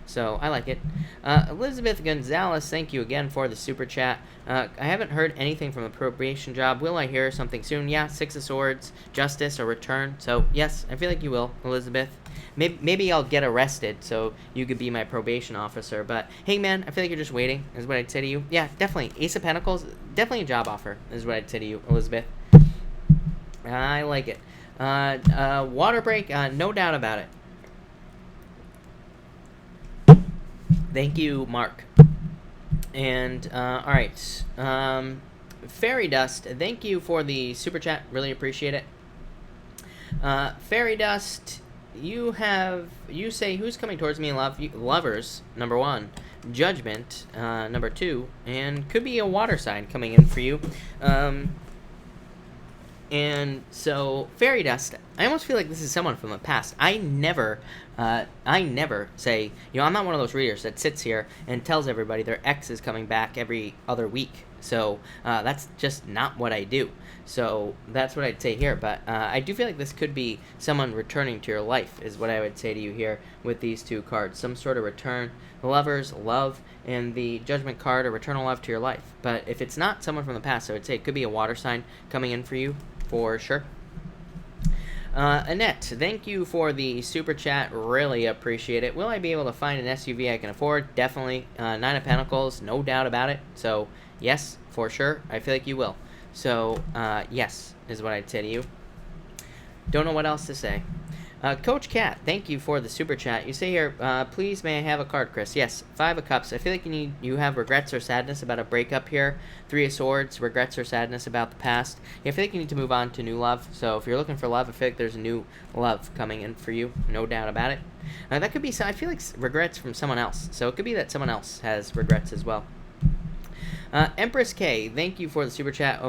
So I like it. Elizabeth Gonzalez, thank you again for the super chat. I haven't heard anything from the probation job. Will I hear something soon? Yeah, Six of Swords, justice, or return. So yes, I feel like you will, Elizabeth. Maybe I'll get arrested so you could be my probation officer. But hey, man, I feel like you're just waiting, is what I'd say to you. Yeah, definitely. Ace of Pentacles, definitely a job offer, is what I'd say to you, Elizabeth. I like it. Water break, no doubt about it. Thank you, Mark. And, all right. Fairy Dust, thank you for the super chat. Really appreciate it. Fairy Dust, you say, who's coming towards me in love? Lovers, number 1. Judgment, number 2. And could be a water sign coming in for you. And so, Fairy Dust, I almost feel like this is someone from the past. I never say, you know, I'm not one of those readers that sits here and tells everybody their ex is coming back every other week. So, that's just not what I do. So, that's what I'd say here. But I do feel like this could be someone returning to your life, is what I would say to you here with these two cards. Some sort of return. The Lovers, love, and the Judgment card, a return of love to your life. But if it's not someone from the past, I would say it could be a water sign coming in for you. For sure. Annette, thank you for the super chat. Really appreciate it. Will I be able to find an SUV I can afford? Definitely. Nine of Pentacles, no doubt about it. So, yes, for sure. I feel like you will. So, yes, is what I'd say to you. Don't know what else to say. Coach Cat, thank you for the super chat. You say here, please may I have a card, Chris? Yes, Five of Cups. I feel like you have regrets or sadness about a breakup here. Three of Swords, regrets or sadness about the past. Yeah, I feel like you need to move on to new love. So if you're looking for love, I feel like there's a new love coming in for you. No doubt about it. That could be, I feel like, regrets from someone else. So it could be that someone else has regrets as well. Empress K, thank you for the super chat.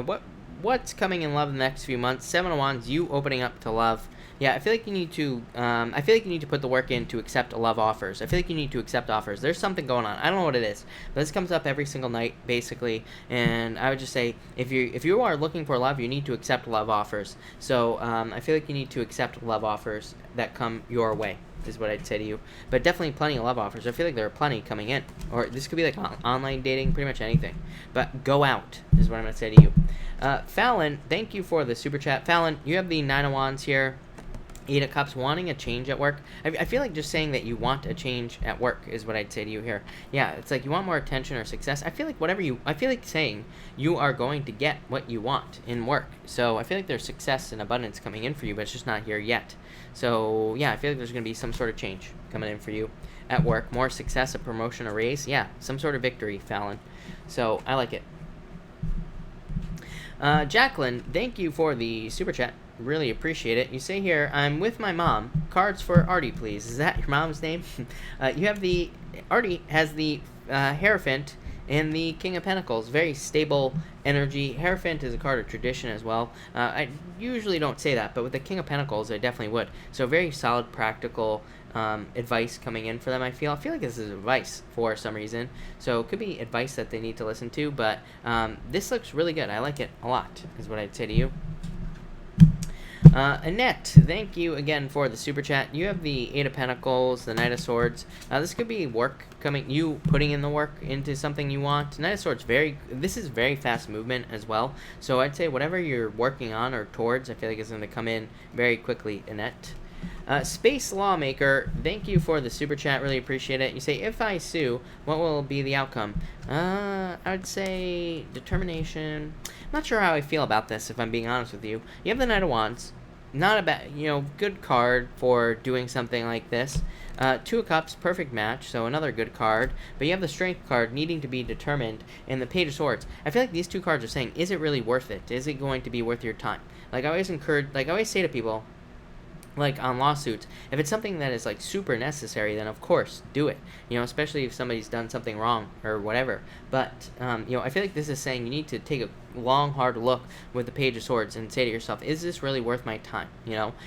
What's coming in love in the next few months? Seven of Wands, you opening up to love. Yeah, I feel like you need to. I feel like you need to put the work in to accept love offers. I feel like you need to accept offers. There's something going on. I don't know what it is, but this comes up every single night, basically. And I would just say, if you are looking for love, you need to accept love offers. So I feel like you need to accept love offers that come your way, is what I'd say to you. But definitely plenty of love offers. I feel like there are plenty coming in. Or this could be like online dating, pretty much anything. But go out, is what I'm going to say to you. Fallon, thank you for the super chat. Fallon, you have the Nine of Wands here. Eight of Cups, wanting a change at work. I feel like just saying that you want a change at work is what I'd say to you here. Yeah, it's like you want more attention or success. I feel like saying you are going to get what you want in work. So I feel like there's success and abundance coming in for you, but it's just not here yet. So yeah, I feel like there's going to be some sort of change coming in for you at work. More success, a promotion, a raise. Yeah, some sort of victory, Fallon. So I like it. Jacqueline, thank you for the super chat. Really appreciate it. You say here, I'm with my mom. Cards for Artie, please. Is that your mom's name? You have the... Artie has the Hierophant and the King of Pentacles. Very stable energy. Hierophant is a card of tradition as well. I usually don't say that, but with the King of Pentacles, I definitely would. So very solid, practical advice coming in for them, I feel. I feel like this is advice for some reason. So it could be advice that they need to listen to, but this looks really good. I like it a lot, is what I'd say to you. Annette, thank you again for the super chat. You have the Eight of Pentacles, the Knight of Swords. This could be work coming, you putting in the work into something you want. Knight of Swords, this is very fast movement as well. So I'd say whatever you're working on or towards, I feel like it's going to come in very quickly, Annette. Space Lawmaker, thank you for the super chat. Really appreciate it. You say, if I sue, what will be the outcome? I would say determination. I'm not sure how I feel about this, if I'm being honest with you. You have the Knight of Wands. Not a bad, good card for doing something like this. Two of Cups, perfect match, so another good card. But you have the Strength card, needing to be determined, and the Page of Swords. I feel like these two cards are saying, is it really worth it? Is it going to be worth your time? I always say to people, on lawsuits, if it's something that is super necessary, then of course do it, especially if somebody's done something wrong or whatever. But I feel like this is saying you need to take a long hard look with the Page of Swords and say to yourself, is this really worth my time?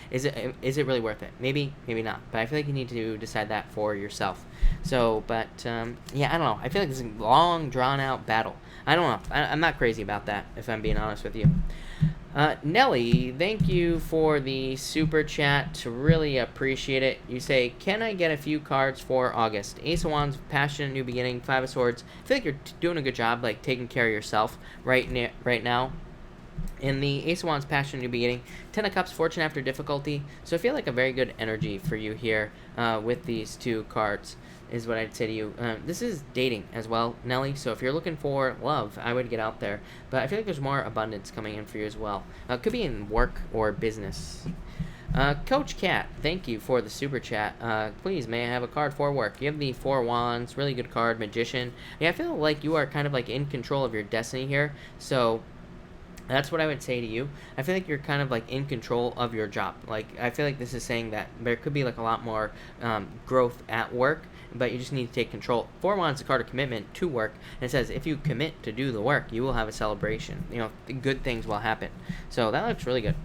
Is it really worth it? Maybe not, but I feel like you need to decide that for yourself. So but yeah, I don't know, I feel like this is a long drawn out battle. I don't know, I'm not crazy about that, if I'm being honest with you. Nelly, thank you for the super chat. Really appreciate it. You say, can I get a few cards for August? Ace of Wands, Passion, New Beginning, Five of Swords. I feel like you're doing a good job, taking care of yourself right now. In the Ace of Wands, Passion, New Beginning, Ten of Cups, Fortune After Difficulty. So I feel like a very good energy for you here with these two cards, is what I'd say to you. This is dating as well, Nelly, so if you're looking for love, I would get out there. But I feel like there's more abundance coming in for you as well. Could be in work or business. Coach Cat, thank you for the super chat. Please, may I have a card for work? You have the Four Wands, really good card, Magician. Yeah, I feel like you are kind of in control of your destiny here, so that's what I would say to you. I feel like you're kind of in control of your job. I feel like this is saying that there could be a lot more growth at work, but you just need to take control. Four Wands is a card of commitment to work, and it says if you commit to do the work, you will have a celebration. Good things will happen. So that looks really good.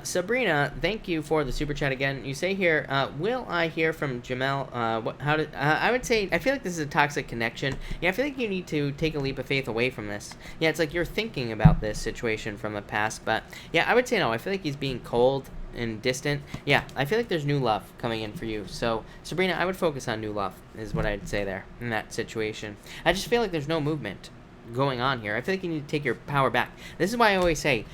Sabrina, thank you for the super chat again. You say here, will I hear from Jamel? I would say, I feel like this is a toxic connection. Yeah, I feel like you need to take a leap of faith away from this. Yeah, it's like you're thinking about this situation from the past, but yeah, I would say no. I feel like he's being cold and distant. Yeah, I feel like there's new love coming in for you. So, Sabrina, I would focus on new love, is what I'd say there in that situation. I just feel like there's no movement going on here. I feel like you need to take your power back. This is why I always say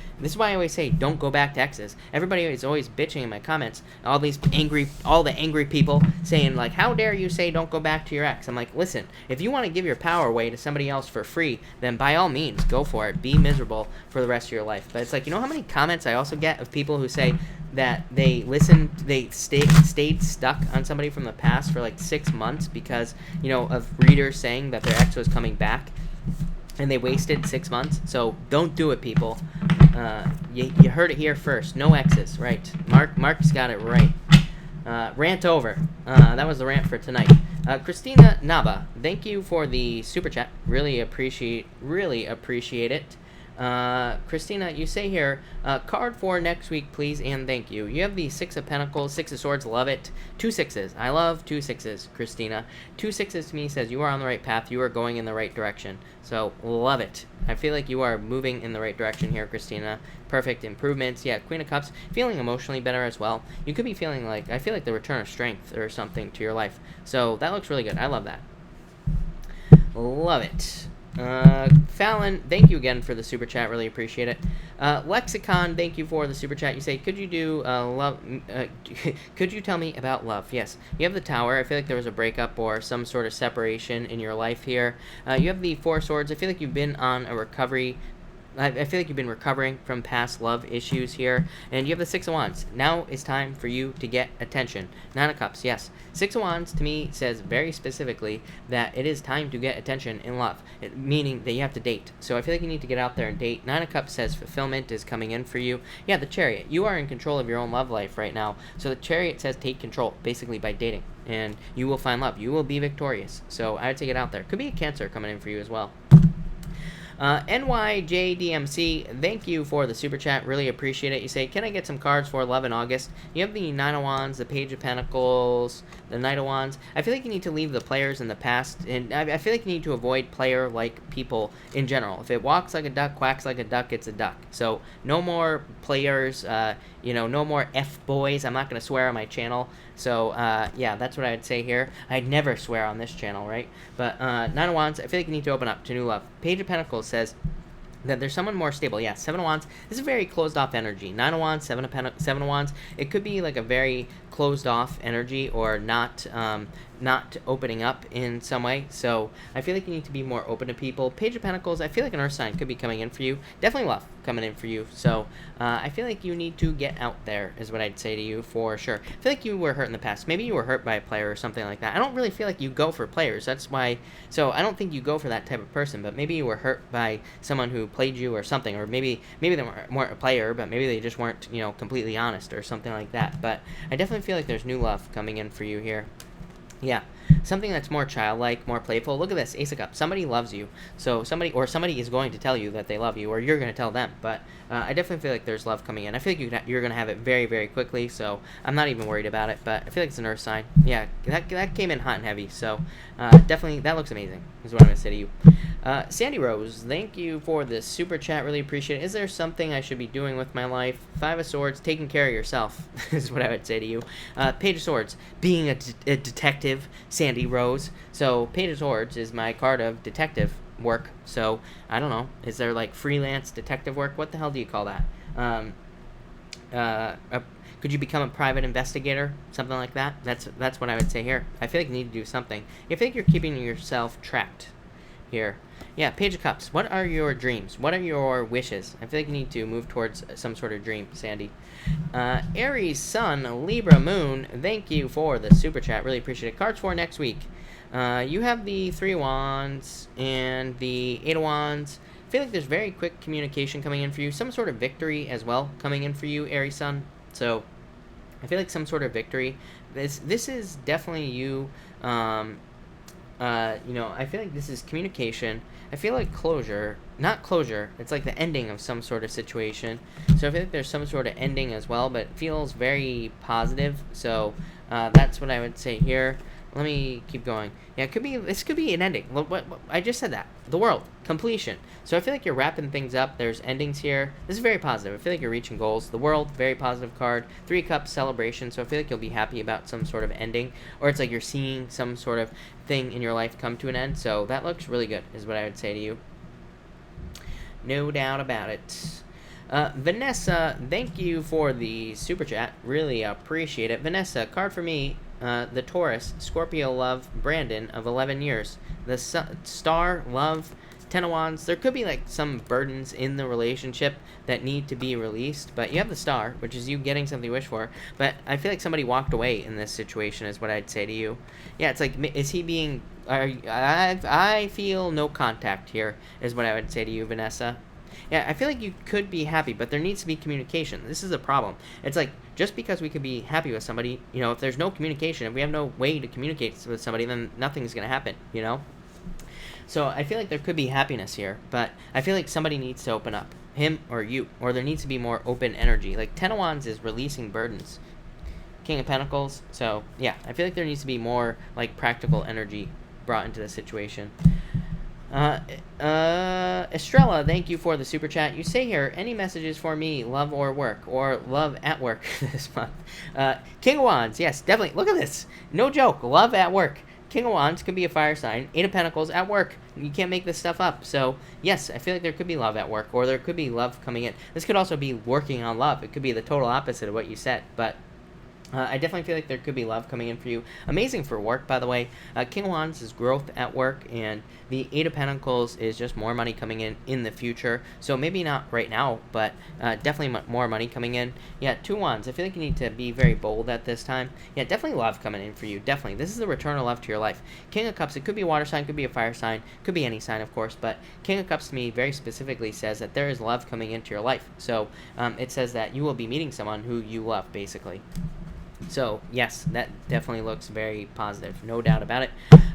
don't go back to exes. Everybody is always bitching in my comments, all the angry people saying how dare you say don't go back to your ex. I'm like, listen, if you want to give your power away to somebody else for free, then by all means go for it. Be miserable for the rest of your life. But it's how many comments I also get of people who say that they stayed stuck on somebody from the past for 6 months because of readers saying that their ex was coming back, and they wasted 6 months. So don't do it, people. You heard it here first. No exes, right? Mark's got it right. Rant over. That was the rant for tonight. Christina Nava, thank you for the super chat. Really appreciate it. Christina, you say here, card for next week, please, and thank you. You have the Six of Pentacles, Six of Swords, love it. 2 6s. I love 2 6s, Christina. 2 6s to me says you are on the right path, you are going in the right direction. So, love it. I feel like you are moving in the right direction here, Christina. Perfect improvements. Yeah, Queen of Cups, feeling emotionally better as well. You could be feeling I feel like the return of strength or something to your life. So, that looks really good. I love that. Love it. Fallon, thank you again for the super chat. Really appreciate it. Lexicon, thank you for the super chat. You say, could you do love? Could you tell me about love? Yes, you have the Tower. I feel like there was a breakup or some sort of separation in your life here. You have the Four Swords. I feel like you've been on a recovery. I feel like you've been recovering from past love issues here. And you have the Six of Wands. Now it's time for you to get attention. Nine of Cups, yes. Six of Wands, to me, says very specifically that it is time to get attention in love, meaning that you have to date. So I feel like you need to get out there and date. Nine of Cups says fulfillment is coming in for you. Yeah, the Chariot. You are in control of your own love life right now. So the Chariot says take control, basically by dating. And you will find love. You will be victorious. So I would take it out there. Could be a Cancer coming in for you as well. NYJDMC, thank you for the super chat. Really appreciate it. You say, can I get some cards for love in August? You have the Nine of Wands, the Page of Pentacles, the Knight of Wands. I feel like you need to leave the players in the past, and I feel like you need to avoid player-like people in general. If it walks like a duck, quacks like a duck, it's a duck. So no more players, no more F-boys. I'm not going to swear on my channel. So, yeah, that's what I would say here. I'd never swear on this channel, right? But Nine of Wands, I feel like you need to open up to new love. Page of Pentacles says that there's someone more stable. Yeah, Seven of Wands. This is very closed off energy. Nine of Wands, Seven of Wands. It could be like a very closed off energy, or not opening up in some way. So I feel like you need to be more open to people. Page of Pentacles, I feel like an earth sign could be coming in for you. Definitely love coming in for you. So I feel like you need to get out there, is what I'd say to you for sure. I feel like you were hurt in the past. Maybe you were hurt by a player or something like that. I don't really feel like you go for players. That's why. So I don't think you go for that type of person. But maybe you were hurt by someone who played you or something, or maybe they weren't a player, but maybe they just weren't completely honest or something like that. But I definitely feel like there's new love coming in for you here. Yeah, something that's more childlike, more playful. Look at this, Ace of Cups. Somebody loves you. So somebody is going to tell you that they love you, or you're going to tell them. But I definitely feel like there's love coming in. I feel like you're going to have it very, very quickly. So I'm not even worried about it. But I feel like it's an earth sign. Yeah, that came in hot and heavy. So definitely, that looks amazing, is what I'm going to say to you. Sandy Rose, thank you for the super chat. Really appreciate it. Is there something I should be doing with my life? Five of Swords, taking care of yourself is what I would say to you. Page of Swords, being a detective, Sandy Rose. So Page of Swords is my card of detective work. So I don't know. Is there like freelance detective work? What the hell do you call that? Could you become a private investigator? Something like that? That's what I would say here. I feel like you need to do something. I feel like you're keeping yourself trapped here. Yeah, Page of Cups. What are your dreams? What are your wishes? I feel like you need to move towards some sort of dream, Sandy. Aries, Sun, Libra, Moon, thank you for the super chat. Really appreciate it. Cards for next week. You have the Three of Wands and the Eight of Wands. I feel like there's very quick communication coming in for you. Some sort of victory as well coming in for you, Aries, Sun. So I feel like some sort of victory. This is definitely you. I feel like this is communication. I feel like closure, not closure, it's like the ending of some sort of situation. So I feel like there's some sort of ending as well, but it feels very positive. So that's what I would say here. Let me keep going. Yeah, this could be an ending. What I just said that. The world. Completion. So I feel like you're wrapping things up. There's endings here. This is very positive. I feel like you're reaching goals. The world, very positive card. Three of Cups, celebration. So I feel like you'll be happy about some sort of ending. Or it's like you're seeing some sort of thing in your life come to an end. So that looks really good, is what I would say to you. No doubt about it. Vanessa, thank you for the super chat. Really appreciate it. Vanessa, card for me. The Taurus, Scorpio love, Brandon of 11 years. The Star love, Ten of Wands. There could be like some burdens in the relationship that need to be released, but you have the Star, which is you getting something you wish for. But I feel like somebody walked away in this situation, is what I'd say to you. Yeah, it's like, is he being? I feel no contact here, is what I would say to you, Vanessa. Yeah, I feel like you could be happy, but there needs to be communication. This is a problem. It's like, just because we could be happy with somebody, if there's no communication, if we have no way to communicate with somebody, then nothing's going to happen, So I feel like there could be happiness here, but I feel like somebody needs to open up. Him or you. Or there needs to be more open energy. Like, Ten of Wands is releasing burdens. King of Pentacles. So, yeah, I feel like there needs to be more, like, practical energy brought into the situation. Estrella, thank you for the super chat. You say here, any messages for me, love or work, or love at work this month? King of Wands, yes, definitely. Look at this. No joke. Love at work. King of Wands could be a fire sign. Eight of Pentacles at work. You can't make this stuff up. So, yes, I feel like there could be love at work, or there could be love coming in. This could also be working on love. It could be the total opposite of what you said, but I definitely feel like there could be love coming in for you. Amazing for work, by the way. King of Wands is growth at work, and the Eight of Pentacles is just more money coming in the future. So maybe not right now, but definitely more money coming in. Yeah, Two Wands. I feel like you need to be very bold at this time. Yeah, definitely love coming in for you. Definitely. This is the return of love to your life. King of Cups, it could be a water sign, could be a fire sign, could be any sign, of course, but King of Cups to me very specifically says that there is love coming into your life. So it says that you will be meeting someone who you love, basically. So, yes, that definitely looks very positive. No doubt about it.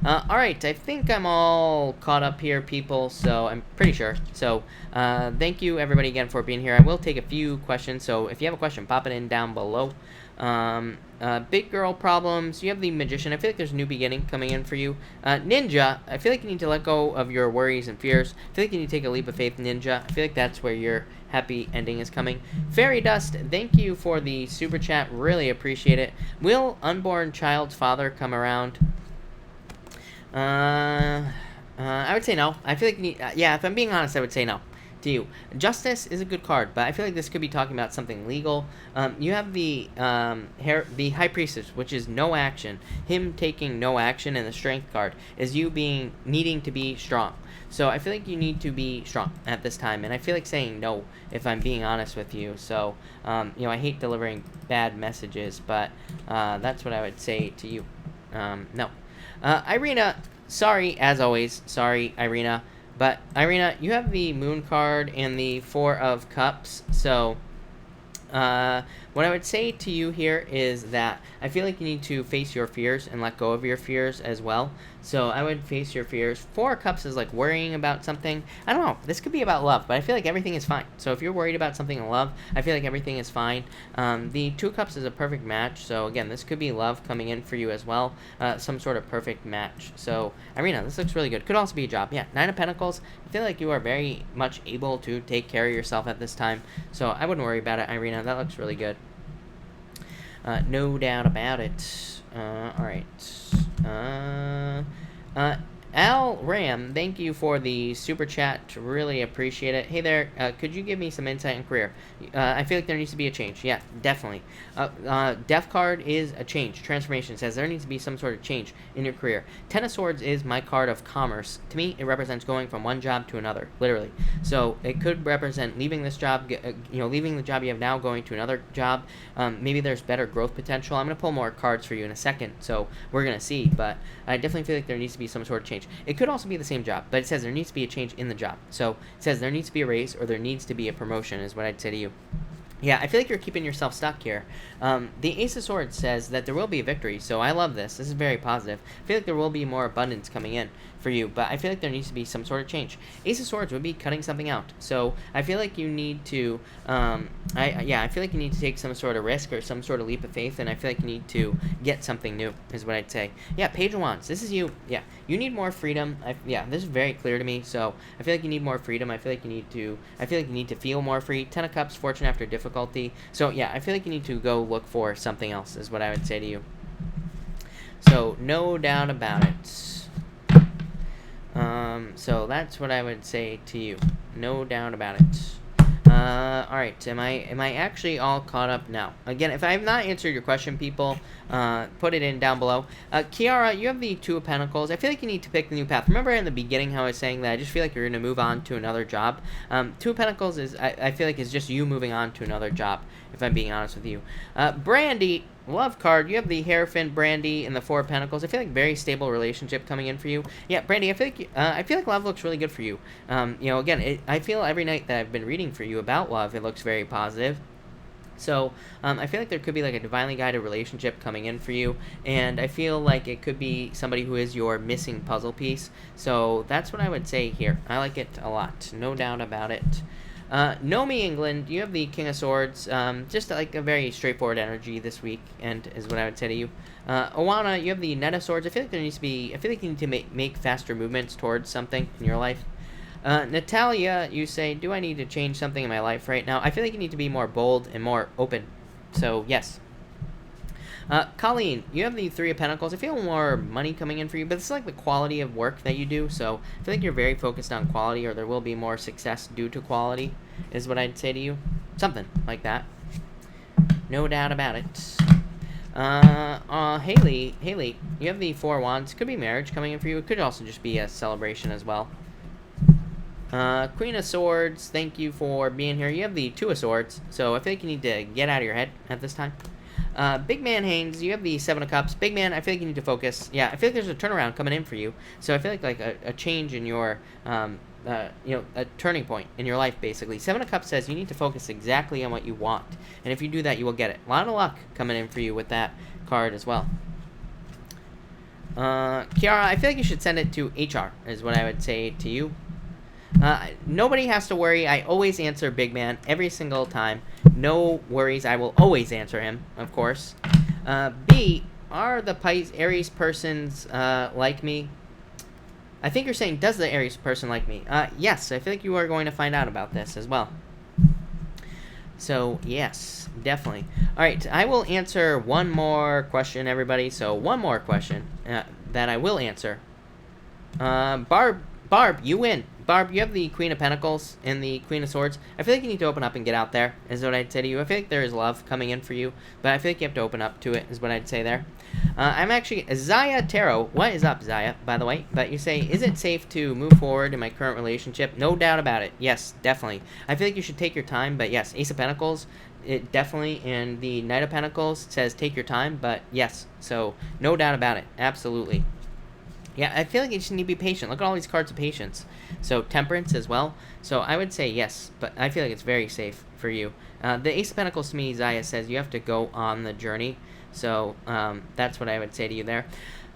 Alright, I think I'm all caught up here, people, so I'm pretty sure. So, thank you, everybody, again, for being here. I will take a few questions, so if you have a question, pop it in down below. Big girl problems. You have the Magician. I feel like there's a new beginning coming in for you. Ninja, I feel like you need to let go of your worries and fears. I feel like you need to take a leap of faith, Ninja. I feel like that's where your happy ending is coming. Fairy Dust, thank you for the super chat. Really appreciate it. Will unborn child's father come around? I would say no. I feel like you need, yeah, if I'm being honest, I would say no to you. Justice is a good card, but I feel like this could be talking about something legal. You have the High Priestess, which is no action. Him taking no action, and the Strength card is you needing to be strong. So I feel like you need to be strong at this time, and I feel like saying no, if I'm being honest with you. So, you know, I hate delivering bad messages, but that's what I would say to you. No. Irina, sorry, as always. Sorry, Irina. But, Irina, you have the Moon card and the Four of Cups, so what I would say to you here is that I feel like you need to face your fears and let go of your fears as well. So I would face your fears. Four of Cups is like worrying about something. I don't know. This could be about love, but I feel like everything is fine. So if you're worried about something in love, I feel like everything is fine. The Two of Cups is a perfect match. So again, this could be love coming in for you as well. Some sort of perfect match. So Irina, this looks really good. Could also be a job. Yeah, Nine of Pentacles. I feel like you are very much able to take care of yourself at this time. So I wouldn't worry about it, Irina. That looks really good. No doubt about it. Alright. Al Ram, thank you for the super chat. Really appreciate it. Hey there, could you give me some insight in career? I feel like there needs to be a change. Yeah, definitely. Death card is a change. Transformation says there needs to be some sort of change in your career. Ten of Swords is my card of commerce. To me, it represents going from one job to another, literally. So it could represent leaving this job, leaving the job you have now, going to another job. Maybe there's better growth potential. I'm going to pull more cards for you in a second, so we're going to see. But I definitely feel like there needs to be some sort of change. It could also be the same job, but it says there needs to be a change in the job. So it says there needs to be a raise or there needs to be a promotion is what I'd say to you. Yeah, I feel like you're keeping yourself stuck here. The Ace of Swords says that there will be a victory, so I love this. This is very positive. I feel like there will be more abundance coming in for you, but I feel like there needs to be some sort of change. Ace of Swords would be cutting something out, so I feel like you need to, I feel like you need to take some sort of risk or some sort of leap of faith, and I feel like you need to get something new, is what I'd say. Yeah, Page of Wands, this is you. Yeah, you need more freedom. This is very clear to me, so I feel like you need more freedom. I feel like you need to feel more free. Ten of Cups, fortune after difficulty. So yeah, I feel like you need to go look for something else, is what I would say to you. So no doubt about it. So that's what I would say to you. No doubt about it. Alright, am I actually all caught up now? Again, if I have not answered your question, people, put it in down below. Kiara, you have the Two of Pentacles. I feel like you need to pick the new path. Remember in the beginning how I was saying that I just feel like you're going to move on to another job? Two of Pentacles is, I feel like is just you moving on to another job, if I'm being honest with you. Brandy, love card. You have the Hierophant, Brandy, and the Four of Pentacles. I feel like very stable relationship coming in for you. Yeah, Brandy, I feel like love looks really good for you. Again, I feel every night that I've been reading for you about love, it looks very positive. So, I feel like there could be like a divinely guided relationship coming in for you, and I feel like it could be somebody who is your missing puzzle piece. So that's what I would say here. I like it a lot, no doubt about it. Nomi England, you have the King of Swords, just like a very straightforward energy this week, and is what I would say to you. Owana, you have the Knight of Swords. I feel like you need to make faster movements towards something in your life. Natalia, you say, do I need to change something in my life right now? I feel like you need to be more bold and more open. So, yes. Colleen, you have the Three of Pentacles. I feel more money coming in for you, but it's like the quality of work that you do. So, I feel like you're very focused on quality, or there will be more success due to quality, is what I'd say to you. Something like that. No doubt about it. Haley, you have the Four of Wands. Could be marriage coming in for you. It could also just be a celebration as well. Queen of Swords, thank you for being here. You have the Two of Swords, so I feel like you need to get out of your head at this time. Big Man Haynes, you have the Seven of Cups. Big Man, I feel like you need to focus. Yeah, I feel like there's a turnaround coming in for you. So I feel like a change in your, a turning point in your life, basically. Seven of Cups says you need to focus exactly on what you want. And if you do that, you will get it. A lot of luck coming in for you with that card as well. Kiara, I feel like you should send it to HR, is what I would say to you. Nobody has to worry. I always answer Big Man every single time. No worries. I will always answer him, of course. B, are the Aries persons like me? I think you're saying, does the Aries person like me? Yes, I feel like you are going to find out about this as well. So, yes, definitely. All right, I will answer one more question, everybody. So, one more question that I will answer. Barb, you win. Barb, you have the Queen of Pentacles and the Queen of Swords. I feel like you need to open up and get out there, is what I'd say to you. I feel like there is love coming in for you, but I feel like you have to open up to it, is what I'd say there. I'm actually, Zaya Tarot. What is up, Zaya, by the way? But you say, is it safe to move forward in my current relationship? No doubt about it. Yes, definitely. I feel like you should take your time, but yes, Ace of Pentacles, it definitely, and the Knight of Pentacles says take your time, but yes, so no doubt about it. Absolutely. Yeah, I feel like you just need to be patient. Look at all these cards of patience. So, Temperance as well. So, I would say yes, but I feel like it's very safe for you. The Ace of Pentacles to me, Zaya says, you have to go on the journey. So, that's what I would say to you there.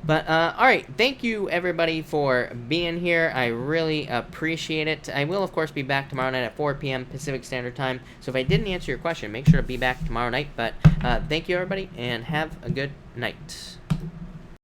But, alright, thank you, everybody, for being here. I really appreciate it. I will, of course, be back tomorrow night at 4 p.m. Pacific Standard Time. So, if I didn't answer your question, make sure to be back tomorrow night. But, thank you, everybody, and have a good night.